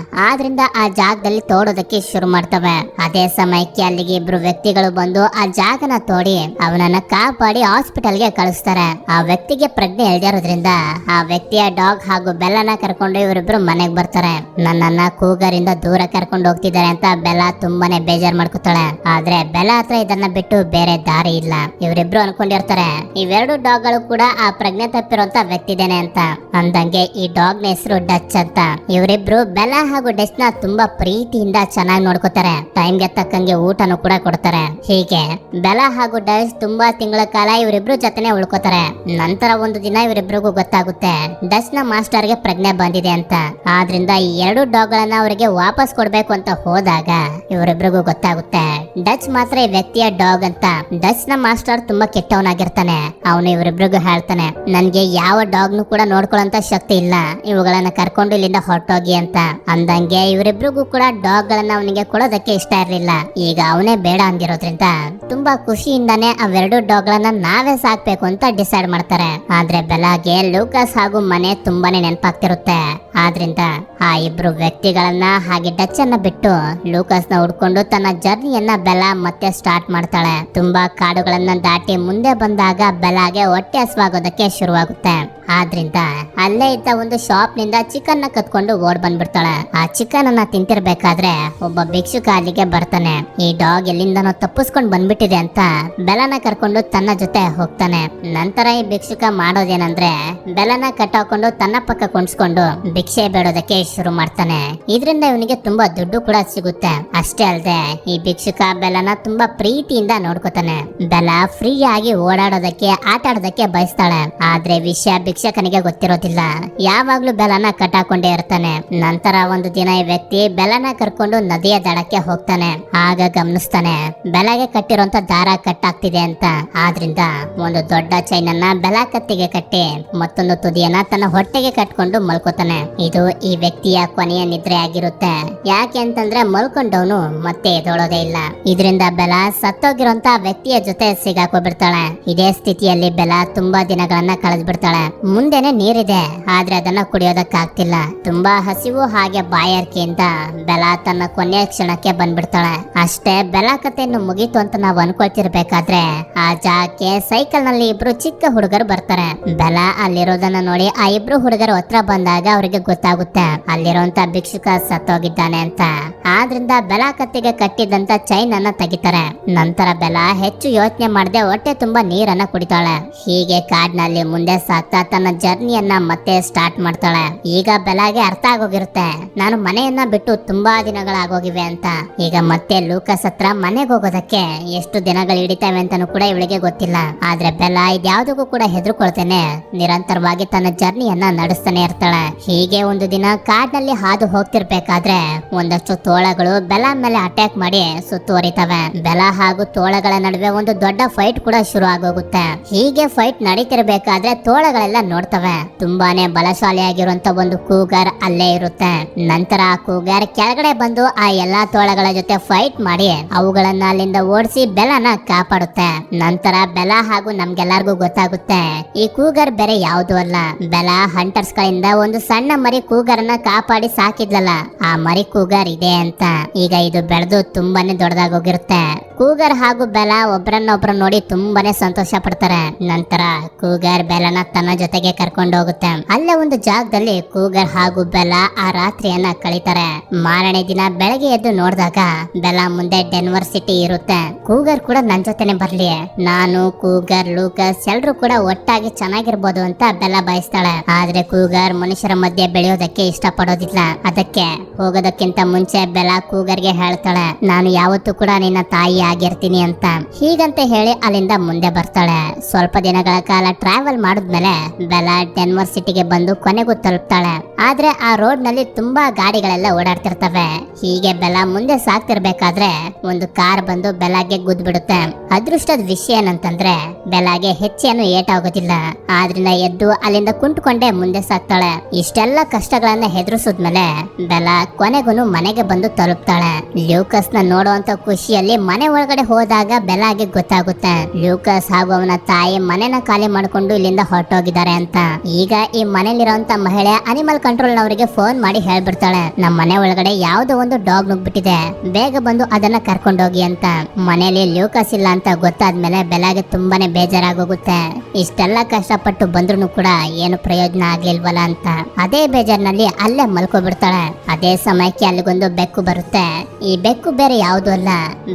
ಆದ್ರಿಂದ ಆ ಜಾಗದಲ್ಲಿ ತೋಡೋದಕ್ಕೆ ಶುರು ಮಾಡ್ತವೆ. ಅದೇ ಸಮಯಕ್ಕೆ ಅಲ್ಲಿಗೆ 2 ವ್ಯಕ್ತಿಗಳು ಬಂದು ಆ ಜಾಗನ ತೋಡಿ ಅವನನ್ನ ಕಾಪಾಡಿ ಹಾಸ್ಪಿಟಲ್ ಗೆ ಕಳಿಸ್ತಾರೆ. ಆ ವ್ಯಕ್ತಿಗೆ ಪ್ರಜ್ಞೆ ಇಲ್ದಿರೋದ್ರಿಂದ ಆ ವ್ಯಕ್ತಿಯ ಡಾಗ್ ಹಾಗೂ ಬೆಲ್ಲನ ಕರ್ಕೊಂಡು ಇವರಿಬ್ರು ಮನೆಗ್ ಬರ್ತಾರೆ. ನನ್ನನ್ನ ಕೂಗರಿಂದ ದೂರ ಕರ್ಕೊಂಡು ಹೋಗ್ತಿದ್ದಾರೆ ಅಂತ ಬೆಲ್ಲ ತುಂಬಾನೇ ಬೇಜಾರ್ ಮಾಡ್ಕೊತಾಳೆ. ಆದ್ರೆ ಬೆಲ್ಲ ಹತ್ರ ಇದನ್ನ ಬಿಟ್ಟು ಬೇರೆ ದಾರಿ ಇಲ್ಲ. ಇವರಿಬ್ರು ಅನ್ಕೊಂಡಿರ್ತಾರೆ ಇವೆರಡು ಡಾಗ್ ಗಳು ಕೂಡ ಆ ಪ್ರಜ್ಞೆ ತಪ್ಪಿರುವಂತ ವ್ಯಕ್ತಿ ಇದೇನೆ ಅಂತ. ಅಂದಂಗೆ ಈ ಡಾಗ್ ನ ಹೆಸರು ಡಚ್ ಅಂತ. ಇವರಿಬ್ರು ಬೆಲ್ಲ ಹಾಗೂ ಡಚ್ ನ ತುಂಬಾ ಪ್ರೀತಿಯಿಂದ ಚೆನ್ನಾಗಿ ನೋಡ್ಕೋತಾರೆ. ಟೈಮ್ ಗೆ ತಕ್ಕಂಗೆ ಊಟನು ಕೂಡ ಕೊಡ್ತಾರೆ. ಹೀಗೆ ಬೆಲ್ಲ ಹಾಗೂ ಡಚ್ ತುಂಬಾ ತಿಂಗಳ ಕಾಲ ಇವರಿಬ್ರು ಜೊತೆನೆ ಉಳ್ಕೋತಾರೆ. ನಂತರ ಒಂದು ದಿನ ಇವರಿಬ್ರಿಗೂ ಗೊತ್ತಾಗುತ್ತೆ ಡಚ್ ನ ಮಾಸ್ಟರ್ ಗೆ ಪ್ರಜ್ಞೆ ಬಂದಿದೆ ಅಂತ. ಆದ್ರಿಂದ ಈ 2 ಡಾಗ್ ಗಳನ್ನ ಅವರಿಗೆ ವಾಪಸ್ ಕೊಡ್ಬೇಕು ಅಂತ ಹೋದಾಗ ಇವರಿಬ್ರಿಗೂ ಗೊತ್ತಾಗುತ್ತೆ ಡಚ್ ಮಾತ್ರ ಈ ವ್ಯಕ್ತಿಯ ಡಾಗ್ ಅಂತ. ಡಚ್ ನ ಮಾಸ್ಟರ್ ತುಂಬಾ ಕೆಟ್ಟವನಾಗಿರ್ತಾನೆ. ಅವನು ಇವರಿಬ್ರಿಗೂ ಹೇಳ್ತಾನೆ ನನ್ಗೆ ಯಾವ ಡಾಗ್ ನು ಕೂಡ ನೋಡ್ಕೊಳ್ಳೋಂತ ಶಕ್ತಿ ಇಲ್ಲ, ಇವುಗಳನ್ನ ಕರ್ಕೊಂಡು ಇಲ್ಲಿಂದ ಹೊರಟೋಗಿ ಅಂತ. ಅಂದಂಗೆ ಇವರಿಬ್ರಿಗೂ ಕೂಡ ಡಾಗ್ ಗಳನ್ನ ಅವನಿಗೆ ಕೊಡೋದಕ್ಕೆ ಇಷ್ಟ ಇರ್ಲಿಲ್ಲ. ಈಗ ಅವನೇ ಬೇಡ ಅಂದಿರೋದ್ರಿಂದ ತುಂಬಾ ಖುಷಿಯಿಂದಾನೆ ಅವೆರಡು ಡಾಗ್ ಗಳನ್ನ ನಾವೇ ಸಾಕ್ಬೇಕು ಅಂತ ಡಿಸೈಡ್ ಮಾಡ್ತಾರೆ. ಆದ್ರೆ ಬೆಲ್ಲಾಗೆ ಲೂಕಸ್ ಹಾಗೂ ಮನೆ ತುಂಬಾನೇ ನೆನಪಾಗ್ತಿರುತ್ತೆ. ಆದ್ರಿಂದ ಆ 2 ವ್ಯಕ್ತಿಗಳನ್ನ ಹಾಗೆ ಡಚ್ ಅನ್ನ ಬಿಟ್ಟು ಲೂಕಸ್ ನ ಹುಡ್ಕೊಂಡು ತನ್ನ ಜರ್ನಿಯನ್ನ ಬೆಲ್ಲ ಮತ್ತೆ ಸ್ಟಾರ್ಟ್ ಮಾಡ್ತಾಳೆ. ತುಂಬಾ ಕಾಡುಗಳನ್ನ ದಾಟಿ ಮುಂದೆ ಬಂದಾಗ ಬೆಲ್ಲಾಗೆ ಹೊಟ್ಟೆ ಹಸುವಾಗೋದಕ್ಕೆ ಶುರುವಾಗುತ್ತೆ. ಆದ್ರಿಂದ ಅಲ್ಲೇ ಇದ್ದ ಒಂದು ಶಾಪ್ ನಿಂದ ಚಿಕನ್ ನ ಕತ್ಕೊಂಡು ಓಡ್ ಬಂದ್ಬಿಡ್ತಾಳೆ. ಆ ಚಿಕನ್ ಅನ್ನ ತಿಂತಿರ್ಬೇಕಾದ್ರೆ ಒಬ್ಬ ಭಿಕ್ಷುಕ ಅಲ್ಲಿಗೆ ಬರ್ತಾನೆ. ಈ ಡಾಗ್ ಎಲ್ಲಿಂದನೋ ತಪ್ಪಿಸ್ಕೊಂಡ್ ಬಂದ್ಬಿಟ್ಟಿದೆ ಅಂತ ಬೆಲ್ಲನ ಕರ್ಕೊಂಡು ತನ್ನ ಜೊತೆ ಹೋಗ್ತಾನೆ. ನಂತರ ಈ ಭಿಕ್ಷುಕ ಮಾಡೋದೇನಂದ್ರೆ ಬೆಲ್ಲನ ಕಟ್ಟಾಕೊಂಡು ತನ್ನ ಪಕ್ಕ ಕೊಂಡ್ಸ್ಕೊಂಡು ಭಿಕ್ಷೆ ಬೇಡೋದಕ್ಕೆ ಶುರು ಮಾಡ್ತಾನೆ. ಇದರಿಂದ ಇವನಿಗೆ ತುಂಬಾ ದುಡ್ಡು ಕೂಡ ಸಿಗುತ್ತೆ. ಅಷ್ಟೇ ಅಲ್ಲದೆ ಈ ಭಿಕ್ಷುಕ ಬೆಲ್ಲನ ತುಂಬಾ ಪ್ರೀತಿಯಿಂದ ನೋಡ್ಕೋತಾನೆ. ಬೆಲ್ಲ ಫ್ರೀ ಆಗಿ ಓಡಾಡೋದಕ್ಕೆ ಆಟ ಆಡೋದಕ್ಕೆ ಬಯಸ್ತಾಳೆ. ಆದ್ರೆ ವಿಷಯ ಭಿಕ್ಷಕನಿಗೆ ಗೊತ್ತಿರೋದಿಲ್ಲ. ಯಾವಾಗ್ಲೂ ಬೆಲ್ಲನ ಕಟ್ಟಾಕೊಂಡೇ ಇರ್ತಾನೆ. ನಂತರ ಒಂದು ದಿನ ಈ ವ್ಯಕ್ತಿ ಬೆಲ್ಲನ ಕರ್ಕೊಂಡು ನದಿಯ ದಡಕ್ಕೆ ಹೋಗ್ತಾನೆ. ಆಗ ಗಮನಿಸ್ತಾನೆ ಬೆಲ್ಲಗೆ ಕಟ್ಟಿರುವಂತ ದಾರ ಕಟ್ಟಾಗ್ತಿದೆ ಅಂತ. ಆದ್ರಿಂದ ಒಂದು ದೊಡ್ಡ ಚೈನ್ ಅನ್ನ ಬೆಲ್ಲ ಕತ್ತಿಗೆ ಕಟ್ಟಿ ಮತ್ತೊಂದು ತುದಿಯನ್ನ ತನ್ನ ಹೊಟ್ಟೆಗೆ ಕಟ್ಕೊಂಡು ಮಲ್ಕೋತಾನೆ. ಇದು ಈ ವ್ಯಕ್ತಿಯ ಕೊನೆಯ ನಿದ್ರೆ ಆಗಿರುತ್ತೆ. ಯಾಕೆ ಅಂತಂದ್ರೆ ಮಲ್ಕೊಂಡವನು ಮತ್ತೆ ಎದೊಳೋದೇ ಇಲ್ಲ. ಇದರಿಂದ ಬೆಲ್ಲ ಸತ್ತೋಗಿರುವಂತ ವ್ಯಕ್ತಿಯ ಜೊತೆ ಸಿಗಾಕೋಬಿಡ್ತಾಳೆ. ಇದೇ ಸ್ಥಿತಿಯಲ್ಲಿ ಬೆಲ್ಲ ತುಂಬಾ ದಿನಗಳನ್ನ ಕಳೆದ್ಬಿಡ್ತಾಳೆ. ಮುಂದೆನೆ ನೀರಿದೆ, ಆದ್ರೆ ಅದನ್ನ ಕುಡಿಯೋದಕ್ಕಾಗ್ತಿಲ್ಲ. ತುಂಬಾ ಹಸಿವು ಹಾಗೆ ಬಾಯಾರಿಕೆಯಿಂದ ಬೆಲಾ ತನ್ನ ಕೊನೆಯ ಕ್ಷಣಕ್ಕೆ ಬಂದ್ಬಿಡ್ತಾಳೆ. ಅಷ್ಟೇ ಬೆಲಾ ಕಥೆಯನ್ನು ಮುಗೀತು ಅಂತ ನಾವು ಅನ್ಕೊಳ್ತಿರ್ಬೇಕಾದ್ರೆ ಆ ಜಾಗಕ್ಕೆ ಸೈಕಲ್ ನಲ್ಲಿ ಇಬ್ರು ಚಿಕ್ಕ ಹುಡುಗರು ಬರ್ತಾರೆ. ಬೆಲಾ ಅಲ್ಲಿರೋದನ್ನ ನೋಡಿ ಆ ಇಬ್ರು ಹುಡುಗರು ಹತ್ರ ಬಂದಾಗ ಅವರಿಗೆ ಗೊತ್ತಾಗುತ್ತೆ ಅಲ್ಲಿರುವಂತ ಭಿಕ್ಷುಕ ಸತ್ತೋಗಿದ್ದಾನೆ ಅಂತ. ಆದ್ರಿಂದ ಬೆಲಾ ಕತ್ತಿಗೆ ಕಟ್ಟಿದಂತ ಚೈನ್ ಅನ್ನ ತೆಗಿತಾರೆ. ನಂತರ ಬೆಲಾ ಹೆಚ್ಚು ಯೋಚನೆ ಮಾಡದೆ ಹೊಟ್ಟೆ ತುಂಬಾ ನೀರನ್ನ ಕುಡಿತಾಳೆ. ಹೀಗೆ ಕಾಡ್ನಲ್ಲಿ ಮುಂದೆ ಸಾಕ್ತಾ ತನ್ನ ಜರ್ನಿಯನ್ನ ಮತ್ತೆ ಸ್ಟಾರ್ಟ್ ಮಾಡ್ತಾಳೆ. ಈಗ ಬೆಲಾಗೆ ಅರ್ಥ ಆಗೋಗಿರುತ್ತೆ ನಾನು ಮನೆಯನ್ನ ಬಿಟ್ಟು ತುಂಬಾ ದಿನಗಳಾಗೋಗಿವೆ ಅಂತ. ಈಗ ಮತ್ತೆ ಲೂಕಸ್ ಹತ್ರ ಮನೆಗೆ ಹೋಗೋದಕ್ಕೆ ಎಷ್ಟು ದಿನಗಳು ಹಿಡಿತವೆ ಅಂತಾನು ಕೂಡ ಇವಳಿಗೆ ಗೊತ್ತಿಲ್ಲ. ಆದ್ರೆ ಬೆಲಾ ಇದ್ಯಾವುದಕ್ಕೂ ಕೂಡ ಹೆದರ್ಕೊಳ್ತೇನೆ ನಿರಂತರವಾಗಿ ತನ್ನ ಜರ್ನಿಯನ್ನ ನಡೆಸ್ತಾನೆ ಇರ್ತಾಳೆ. ಹೀಗೆ ಒಂದು ದಿನ ಕಾಡ್ನಲ್ಲಿ ಹಾದು ಹೋಗ್ತಿರ್ಬೇಕಾದ್ರೆ ಒಂದಷ್ಟು ತೋಳಗಳು ಬೆಲಾ ಮೇಲೆ ಅಟ್ಯಾಕ್ ಮಾಡಿ ಸುತ್ತುವರಿತವೆ. ಬೆಲಾ ಹಾಗೂ ತೋಳಗಳ ನಡುವೆ ಒಂದು ದೊಡ್ಡ ಫೈಟ್ ಕೂಡ ಶುರು ಆಗೋಗುತ್ತೆ. ಹೀಗೆ ಫೈಟ್ ನಡೀತಿರ್ಬೇಕಾದ್ರೆ ತೋಳಗಳೆಲ್ಲ ನೋಡ್ತವೆ ತುಂಬಾನೇ ಬಲಶಾಲಿಯಾಗಿರುವಂತ ಒಂದು ಕೂಗರ್ ಅಲ್ಲೇ ಇರುತ್ತೆ. ನಂತರ ಆ ಕೂಗರ್ ಕೆಳಗಡೆ ಬಂದು ಆ ಎಲ್ಲಾ ತೋಳಗಳ ಜೊತೆ ಫೈಟ್ ಮಾಡಿ ಅವುಗಳನ್ನ ಅಲ್ಲಿಂದ ಓಡಿಸಿ ಬೆಲಾನ ಕಾಪಾಡುತ್ತೆ. ನಂತರ ಬೆಲಾ ಹಾಗೂ ನಮ್ಗೆಲ್ಲರಿಗೂ ಗೊತ್ತಾಗುತ್ತೆ ಈ ಕೂಗರ್ ಬೇರೆ ಯಾವುದು ಅಲ್ಲ, ಬೆಲಾ ಹಂಟರ್ಸ್ ಗಳಿಂದ ಒಂದು ಸಣ್ಣ ಮರಿ ಕೂಗರನ್ನ ಕಾಪಾಡಿ ಸಾಕಿದ್ಲಲ್ಲ ಆ ಮರಿ ಕೂಗರ್ ಇದೆ ಅಂತ. ಈಗ ಇದು ಬೆಳೆದು ತುಂಬಾನೇ ದೊಡ್ಡದಾಗೋಗಿರುತ್ತೆ. ಕೂಗರ್ ಹಾಗೂ ಬೆಲಾ ಒಬ್ರನ್ನೊಬ್ರು ನೋಡಿ ತುಂಬಾನೇ ಸಂತೋಷ ಪಡ್ತಾರೆ. ನಂತರ ಕೂಗರ್ ಬೆಲಾನ ತನ್ನ ಜೊತೆಗೆ ಕರ್ಕೊಂಡು ಹೋಗುತ್ತೆ. ಅಲ್ಲೇ ಒಂದು ಜಾಗದಲ್ಲಿ ಕೂಗರ್ ಹಾಗೂ ಬೆಲಾ ಆ ರಾತ್ರಿಯನ್ನ ಕಳೀತಾರೆ. ಮಾರನೇ ದಿನ ಬೆಳಗ್ಗೆ ಎದ್ದು ನೋಡಿದಾಗ ಬೆಲಾ ಮುಂದೆ ಡೆನ್ವರ್ ಸಿಟಿ ಇರುತ್ತೆ. ಕೂಗರ್ ಕೂಡ ನನ್ ಜೊತೆನೆ ಬರ್ಲಿ, ನಾನು ಕೂಗರ್ ಲೂಕಸ್ ಎಲ್ರು ಕೂಡ ಒಟ್ಟಾಗಿ ಚೆನ್ನಾಗಿರ್ಬೋದು ಅಂತ ಬೆಲಾ ಬಯಸ್ತಾಳೆ. ಆದ್ರೆ ಕೂಗರ್ ಮನುಷ್ಯರ ಮಧ್ಯೆ ಬೆಳೆಯೋದಕ್ಕೆ ಇಷ್ಟ ಪಡೋದಿಲ್ಲ. ಅದಕ್ಕೆ ಹೋಗೋದಕ್ಕಿಂತ ಮುಂಚೆ ಬೆಲಾ ಕೂಗರ್ಗೆ ಹೇಳ್ತಾಳೆ ನಾನು ಯಾವತ್ತೂ ಕೂಡ ನಿನ್ನ ತಾಯಿ ಆಗಿರ್ತೀನಿ ಅಂತ. ಹೀಗಂತ ಹೇಳಿ ಅಲ್ಲಿಂದ ಮುಂದೆ ಬರ್ತಾಳೆ. ಸ್ವಲ್ಪ ದಿನಗಳ ಕಾಲ ಟ್ರಾವೆಲ್ ಮಾಡಿದ್ಮೇಲೆ ಬೆಲಾ ಡೆನ್ವರ್ ಸಿಟಿಗೆ ಬಂದು ಕೊನೆಗೂ ತಲುಪ್ತಾಳೆ. ಆದ್ರೆ ಆ ರೋಡ್ ನಲ್ಲಿ ತುಂಬಾ ಗಾಡಿಗಳೆಲ್ಲ ಓಡಾಡ್ತಿರ್ತವೆ. ಹೀಗೆ ಬೆಲಾ ಮುಂದೆ ಸಾಕ್ತಿರ್ಬೇಕಾದ್ರೆ ಒಂದು ಕಾರ್ ಬಂದು ಬೆಲಾಗೆ ಗುದ್ಬಿಡುತ್ತೆ. ಅದೃಷ್ಟದ ವಿಷಯ ಏನಂತಂದ್ರೆ ಬೆಲಾಗೆ ಹೆಚ್ಚೇನು ಏಟಾಗೋದಿಲ್ಲ. ಆದ್ರಿಂದ ಎದ್ದು ಅಲ್ಲಿಂದ ಕುಂಟ್ಕೊಂಡೆ ಮುಂದೆ ಸಾಕ್ತಾಳೆ. ಇಷ್ಟೆಲ್ಲ ಕಷ್ಟಗಳನ್ನ ಹೆದರಿಸಿದ್ಮೇಲೆ ಬೆಲಾ ಕೊನೆಗೂ ಮನೆಗೆ ಬಂದು ತಲುಪ್ತಾಳೆ. ಲೂಕಸ್ ನ ನೋಡುವಂತ ಖುಷಿಯಲ್ಲಿ ಮನೆ ಒಳಗಡೆ ಹೋದಾಗ ಬೆಲಾಗೆ ಗೊತ್ತಾಗುತ್ತೆ ಲೂಕಸ್ ಹಾಗೂ ಅವನ ತಾಯಿ ಮನೆನ ಖಾಲಿ ಮಾಡ್ಕೊಂಡು ಇಲ್ಲಿಂದ ಹೊರಟೋಗಿದ್ದಾರೆ ಅಂತ. ಈಗ ಈ ಮನೇಲಿರುವಂತ ಮಹಿಳೆ ಅನಿಮಲ್ ಕಂಟ್ರೋಲ್ ನವರಿಗೆ ಫೋನ್ ಮಾಡಿ ಹೇಳ್ಬಿಡ್ತಾಳೆ ನಮ್ಮ ಮನೆ ಒಳಗಡೆ ಯಾವ್ದೋ ಒಂದು ಡಾಗ್ ನುಗ್ಬಿಟ್ಟಿದೆ, ಬೇಗ ಬಂದು ಅದನ್ನ ಕರ್ಕೊಂಡೋಗಿ ಅಂತ. ಮನೆಯಲ್ಲಿ ಲೂಕಸ್ ಇಲ್ಲ ಅಂತ ಗೊತ್ತಾದ್ಮೇಲೆ ಬೆಲಾಗೆ ತುಂಬಾನೇ ಬೇಜಾರಾಗೋಗುತ್ತೆ. ಇಷ್ಟೆಲ್ಲ ಕಷ್ಟಪಟ್ಟು ಬಂದ್ರು ಕೂಡ ಏನು ಪ್ರಯೋಜನ ಆಗ್ಲಿಲ್ವಲ್ಲ ಅಂತ ಅದೇ ಬೇಜಾರ್ನಲ್ಲಿ ಅಲ್ಲೇ ಮಲ್ಕೋಬಿಡ್ತಾಳೆ. ಅದೇ ಸಮಯಕ್ಕೆ ಅಲ್ಲಿಗೊಂದು ಬೆಕ್ಕು ಬರುತ್ತೆ. ಈ ಬೆಕ್ಕು ಬೇರೆ ಯಾವುದು ಅಲ್ಲ,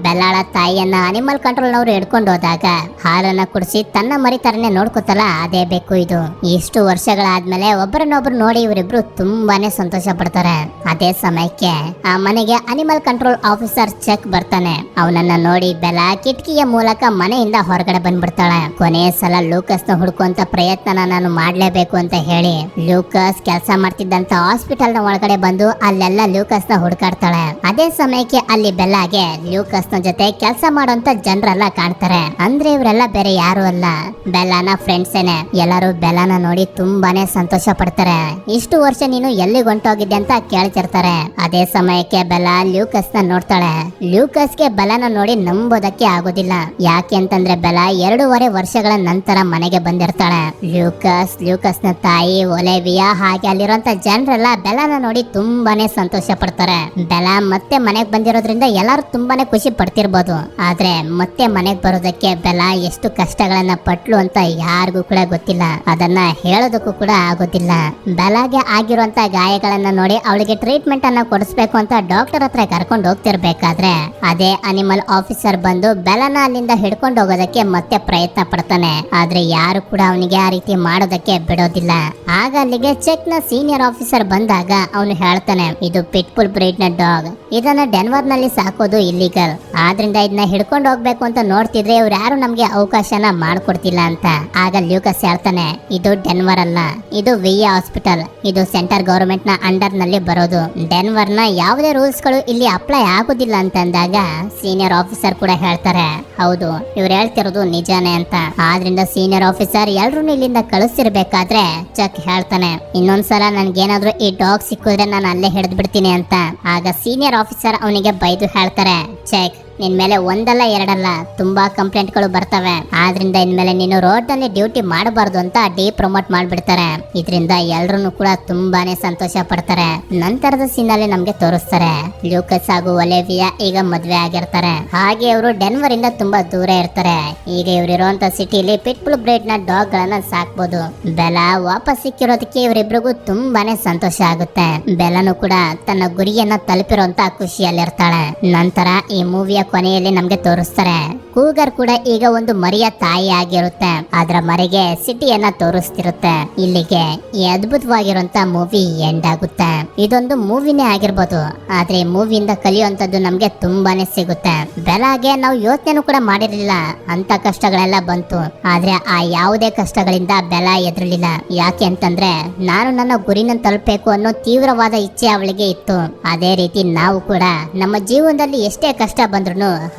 ಬೆಲಾಳ ತಾಯಿಯನ್ನ ಅನಿಮಲ್ ಕಂಟ್ರೋಲ್ ನವರು ಹಿಡ್ಕೊಂಡು ಹೋದಾಗ ಹಾಲನ್ನ ಕುಡಿಸಿ ತನ್ನ ಮರಿ ತರನೇ ನೋಡ್ಕೋತಲ್ಲ ಅದೇ ಬೆಕ್ಕು ಇದು. ಇಷ್ಟು ವರ್ಷಗಳಾದ್ಮೇಲೆ ಒಬ್ಬರನ್ನೊಬ್ರು ನೋಡಿ ಇವರಿಬ್ರು ತುಂಬಾನೇ ಸಂತೋಷ ಪಡ್ತಾರೆ. ಅದೇ ಸಮಯಕ್ಕೆ ಆ ಮನೆಗೆ ಅನಿಮಲ್ ಕಂಟ್ರೋಲ್ ಆಫೀಸರ್ ಚೆಕ್ ಬರ್ತಾನೆ. ಅವನನ್ನ ನೋಡಿ ಬೆಲಾ ಕಿಟಕಿಯ ಮೂಲಕ ಮನೆಯಿಂದ ಹೊರಗಡೆ ಬಂದ್ಬಿಡ್ತಾಳೆ. ಕೊನೆಯ ಸಲ ಲೂಕಸ್ ನ ಹುಡುಕುವಂತ ಪ್ರಯತ್ನ ನಾನು ಮಾಡ್ಲೇಬೇಕು ಅಂತ ಹೇಳಿ ಲೂಕಸ್ ಕೆಲಸ ಮಾಡ್ತಿದ್ದಂತ ಹಾಸ್ಪಿಟಲ್ ನ ಒಳಗಡೆ ಬಂದು ಅಲ್ಲೆಲ್ಲ ಲೂಕಸ್ ನ ಹುಡುಕಾಡ್ತಾಳೆ. ಅದೇ ಸಮಯಕ್ಕೆ ಅಲ್ಲಿ ಬೆಲಾಗೆ ಲೂಕಸ್ ನ ಜೊತೆ ಕೆಲಸ ಮಾಡುವಂತ ಜನರೆಲ್ಲ ಕಾಣ್ತಾರೆ. ಅಂದ್ರೆ ಇವರೆಲ್ಲ ಬೇರೆ ಯಾರು ಅಲ್ಲ, ಬೆಲಾನ ಫ್ರೆಂಡ್ಸ್ ಏನೆ. ಎಲ್ಲರೂ ಬೆಲಾನ ನೋಡಿ ತುಂಬಾನೇ ಸಂತೋಷ ಪಡ್ತಾರೆ. ಇಷ್ಟು ವರ್ಷ ನೀನು ಎಲ್ಲಿಗೆ ಹೊಂಟೋಗಿದ್ದೆ ಅಂತ ಕೇಳ್ತಿರ್ತಾರೆ. ಅದೇ ಸಮಯಕ್ಕೆ ಬೆಲಾ ಲೂಕಸ್ ನ ನೋಡ್ತಾಳೆ. ಲೂಕಸ್ಗೆ ಬೆಲಾನ ನೋಡಿ ನಂಬೋದಕ್ಕೆ ಆಗೋದಿಲ್ಲ. ಯಾಕೆ ಅಂತಂದ್ರೆ ಬೆಲಾ 2.5 ವರ್ಷಗಳ ನಂತರ ಮನೆಗೆ ಬಂದಿರ್ತಾಳೆ. ಲೂಕಸ್ ನ ತಾಯಿ ಒಲೆವಿಯಾ ಹಾಗೆ ಅಲ್ಲಿರುವಂತ ಜನರೆಲ್ಲ ಬೆಲಾನ ನೋಡಿ ತುಂಬಾನೇ ಸಂತೋಷ ಪಡ್ತಾರೆ. ಬೆಲಾ ಮತ್ತೆ ಮನೆಗ್ ಬಂದಿರೋದ್ರಿಂದ ಎಲ್ಲರೂ ತುಂಬಾನೇ ಖುಷಿ ಪಡ್ತಿರ್ಬೋದು. ಆದ್ರೆ ಮತ್ತೆ ಮನೆಗ್ ಬರೋದಕ್ಕೆ ಬೆಲಾ ಎಷ್ಟು ಕಷ್ಟಗಳನ್ನ ಪಟ್ಲು ಅಂತ ಯಾರಿಗೂ ಕೂಡ ಗೊತ್ತಿಲ್ಲ. ಅದನ್ನ ಹೇಳೋದಕ್ಕೂ ಕೂಡ ಆಗೋದಿಲ್ಲ. ಬೆಲಾಗೆ ಆಗಿರುವಂತ ಗಾಯಗಳನ್ನ ನೋಡಿ ಅವಳಿಗೆ ಟ್ರೀಟ್ಮೆಂಟ್ ಅನ್ನ ಕೊಡಿಸ್ಬೇಕು ಅಂತ ಡಾಕ್ಟರ್ ಹತ್ರ ಕರ್ಕೊಂಡು ಹೋಗ್ತಿರ್ಬೇಕಾದ್ರೆ ಅದೇ ಅನಿಮಲ್ ಆಫೀಸರ್ ಬಂದು ಬೆಲಾನ ಅಲ್ಲಿಂದ ಹಿಡ್ಕೊಂಡು ಹೋಗೋದಕ್ಕೆ ಮತ್ತೆ ಪ್ರಯತ್ನ ಪಡ್ತಾನೆ. ಆದ್ರೆ ಯಾರು ಕೂಡ ಅವನಿಗೆ ಆ ರೀತಿ ಮಾಡೋದಕ್ಕೆ ಬಿಡೋದಿಲ್ಲ. ಆಗ ಅಲ್ಲಿಗೆ ಚೆಕ್ ನ ಸೀನಿಯರ್ ಆಫೀಸರ್ ಬಂದಾಗ ಅವನು ಹೇಳ್ತಾನೆ ಇದು ಪಿಟ್ಬುಲ್ ಬ್ರೀಡ್ ನ ಡಾಗ್, ಇದನ್ನ ಡೆನ್ವರ್ ನಲ್ಲಿ ಸಾಕೋದು ಇಲ್ಲಿಗಲ್. ಆದ್ರಿಂದ ಇದನ್ನ ಹಿಡ್ಕೊಂಡು ಹೋಗ್ಬೇಕು ಅಂತ ನೋಡ್ತಿದ್ರೆ ಇವ್ರು ಯಾರು ನಮ್ಗೆ ಅವಕಾಶನ ಮಾಡ್ಕೊಡ್ತಿಲ್ಲ ಅಂತ. ಆಗ ಲೂಕಸ್ ಹೇಳ್ತಾನೆ ಇದು ಡೆನ್ವರ್ ಅಲ್ಲ, ಇದು ವಿಎ ಹಾಸ್ಪಿಟಲ್. ಇದು ಸೆಂಟರ್ ಗವರ್ಮೆಂಟ್ ನ ಅಂಡರ್ ನಲ್ಲಿ ಬರೋದು. ಡೆನ್ವರ್ ನ ಯಾವುದೇ ರೂಲ್ಸ್ ಗಳು ಇಲ್ಲಿ ಅಪ್ಲೈ ಆಗೋದಿಲ್ಲ ಅಂತ ಅಂದಾಗ ಸೀನಿಯರ್ ಆಫೀಸರ್ ಕೂಡ ಹೇಳ್ತಾರೆ ಹೌದು ಇವ್ರು ಹೇಳ್ತಿರೋದು ನಿಜಾನೇ ಅಂತ. ಆದ್ರಿಂದ ಸೀನಿಯರ್ ಆಫೀಸರ್ ಎಲ್ರು ಇಲ್ಲಿಂದ ಕಳಿಸ್ತಿರ್ಬೇಕಾದ್ರೆ ಚೆಕ್ ಹೇಳ್ತಾನೆ ಇನ್ನೊಂದ್ಸಲ ನನ್ಗೇನಾದ್ರೂ ಈ ಡಾಗ್ ಸಿಕ್ಕಿದ್ರೆ ನಾನು ಅಲ್ಲೇ ಹಿಡಿದು ಬಿಡ್ತೀನಿ ಅಂತ. ಆಗ ಸೀನಿಯರ್ ಆಫೀಸರ್ ಅವನಿಗೆ ಬೈದು ಹೇಳ್ತಾರೆ ಚೆಕ್ ನಿನ್ ಮೇಲೆ ಒಂದಲ್ಲ ಎರಡಲ್ಲ ತುಂಬಾ ಕಂಪ್ಲೇಂಟ್ ಗಳು ಬರ್ತವೆ. ಆದ್ರಿಂದ ಇನ್ಮೇಲೆ ನೀನು ರೋಡ್ ನಲ್ಲಿ ಡ್ಯೂಟಿ ಮಾಡಬಾರ್ದು ಅಂತ ಪ್ರಮೋಟ್ ಮಾಡ್ಬಿಡ್ತಾರೆ. ಇದರಿಂದ ಎಲ್ರು ಕೂಡ ತುಂಬಾನೇ ಸಂತೋಷ ಪಡ್ತಾರೆ. ನಂತರದ ಸೀನ್ ಅಲ್ಲಿ ನಮ್ಗೆ ತೋರಿಸ್ತಾರೆ ಲ್ಯೂಕಸ್ ಹಾಗೂ ಒಲಿವಿಯಾ ಈಗ ಮದ್ವೆ ಆಗಿರ್ತಾರೆ. ಹಾಗೆ ಅವರು ಡೆನ್ವರ್ ಇಂದ ತುಂಬಾ ದೂರ ಇರ್ತಾರೆ. ಈಗ ಇವರಿರುವಂತ ಸಿಟಿಲಿ ಪಿಟ್ಬುಲ್ ಬ್ರೀಡ್ ನ ಡಾಗ್ ಗಳನ್ನ ಸಾಕ್ಬೋದು. ಬೆಲಾ ವಾಪಸ್ ಸಿಕ್ಕಿರೋದಕ್ಕೆ ಇವರಿಬ್ರಿಗೂ ತುಂಬಾನೇ ಸಂತೋಷ ಆಗುತ್ತೆ. ಬೆಲನು ಕೂಡ ತನ್ನ ಗುರಿಯನ್ನ ತಲುಪಿರುವಂತ ಖುಷಿಯಲ್ಲಿರ್ತಾಳೆ. ನಂತರ ಈ ಮೂವಿಯ ಕೊನೆಯಲ್ಲಿ ನಮ್ಗೆ ತೋರಿಸ್ತಾರೆ ಕೂಗರ್ ಕೂಡ ಈಗ ಒಂದು ಮರಿಯ ತಾಯಿ ಆಗಿರುತ್ತೆ. ಅದರ ಮರಿಗೆ ಸಿಟಿಯನ್ನ ತೋರಿಸ್ತಿರುತ್ತೆ. ಇಲ್ಲಿಗೆ ಈ ಅದ್ಭುತವಾಗಿರುವಂತ ಮೂವಿ ಎಂಡ್ ಆಗುತ್ತೆ. ಇದೊಂದು ಮೂವಿನೇ ಆಗಿರ್ಬೋದು, ಆದ್ರೆ ಈ ಮೂವಿಯಿಂದ ಕಲಿಯುವಂತದ್ದು ನಮ್ಗೆ ತುಂಬಾನೇ ಸಿಗುತ್ತೆ. ಬೆಲಾಗೆ ನಾವು ಯೋಚನೆ ಕೂಡ ಮಾಡಿರ್ಲಿಲ್ಲ, ಅಂತ ಕಷ್ಟಗಳೆಲ್ಲ ಬಂತು. ಆದ್ರೆ ಆ ಯಾವುದೇ ಕಷ್ಟಗಳಿಂದ ಬೆಲಾ ಎದುರಲಿಲ್ಲ. ಯಾಕೆ ಅಂತಂದ್ರೆ ನಾನು ನನ್ನ ಗುರಿನ ತಲುಪಬೇಕು ಅನ್ನೋ ತೀವ್ರವಾದ ಇಚ್ಛೆ ಅವಳಿಗೆ ಇತ್ತು. ಅದೇ ರೀತಿ ನಾವು ಕೂಡ ನಮ್ಮ ಜೀವನದಲ್ಲಿ ಎಷ್ಟೇ ಕಷ್ಟ ಬಂದ್ರು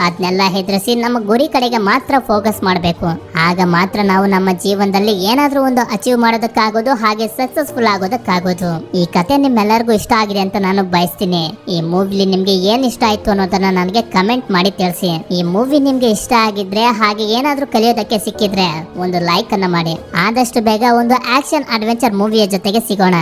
ಅದನ್ನೆಲ್ಲ ಹೆದರಿಸಿ ನಮ್ಮ ಗುರಿ ಕಡೆಗೆ ಮಾತ್ರ ಫೋಕಸ್ ಮಾಡಬೇಕು. ಆಗ ಮಾತ್ರ ನಾವು ನಮ್ಮ ಜೀವನದಲ್ಲಿ ಏನಾದ್ರೂ ಒಂದು ಅಚೀವ್ ಮಾಡೋದಕ್ಕಾಗೋದು, ಹಾಗೆ ಸಕ್ಸಸ್ಫುಲ್ ಆಗೋದಕ್ಕಾಗೋದು. ಈ ಕತೆ ನಿಮ್ಮೆಲ್ಲರಿಗೂ ಇಷ್ಟ ಆಗಿದೆ ಅಂತ ನಾನು ಬಯಸ್ತೀನಿ. ಈ ಮೂವಿಲಿ ನಿಮ್ಗೆ ಏನ್ ಇಷ್ಟ ಆಯ್ತು ಅನ್ನೋದನ್ನ ನನಗೆ ಕಮೆಂಟ್ ಮಾಡಿ ತಿಳಿಸಿ. ಈ ಮೂವಿ ನಿಮ್ಗೆ ಇಷ್ಟ ಆಗಿದ್ರೆ ಹಾಗೆ ಏನಾದ್ರೂ ಕಲಿಯೋದಕ್ಕೆ ಸಿಕ್ಕಿದ್ರೆ ಒಂದು ಲೈಕ್ ಅನ್ನ ಮಾಡಿ. ಆದಷ್ಟು ಬೇಗ ಒಂದು ಆಕ್ಷನ್ ಅಡ್ವೆಂಚರ್ ಮೂವಿಯ ಜೊತೆಗೆ ಸಿಗೋಣ.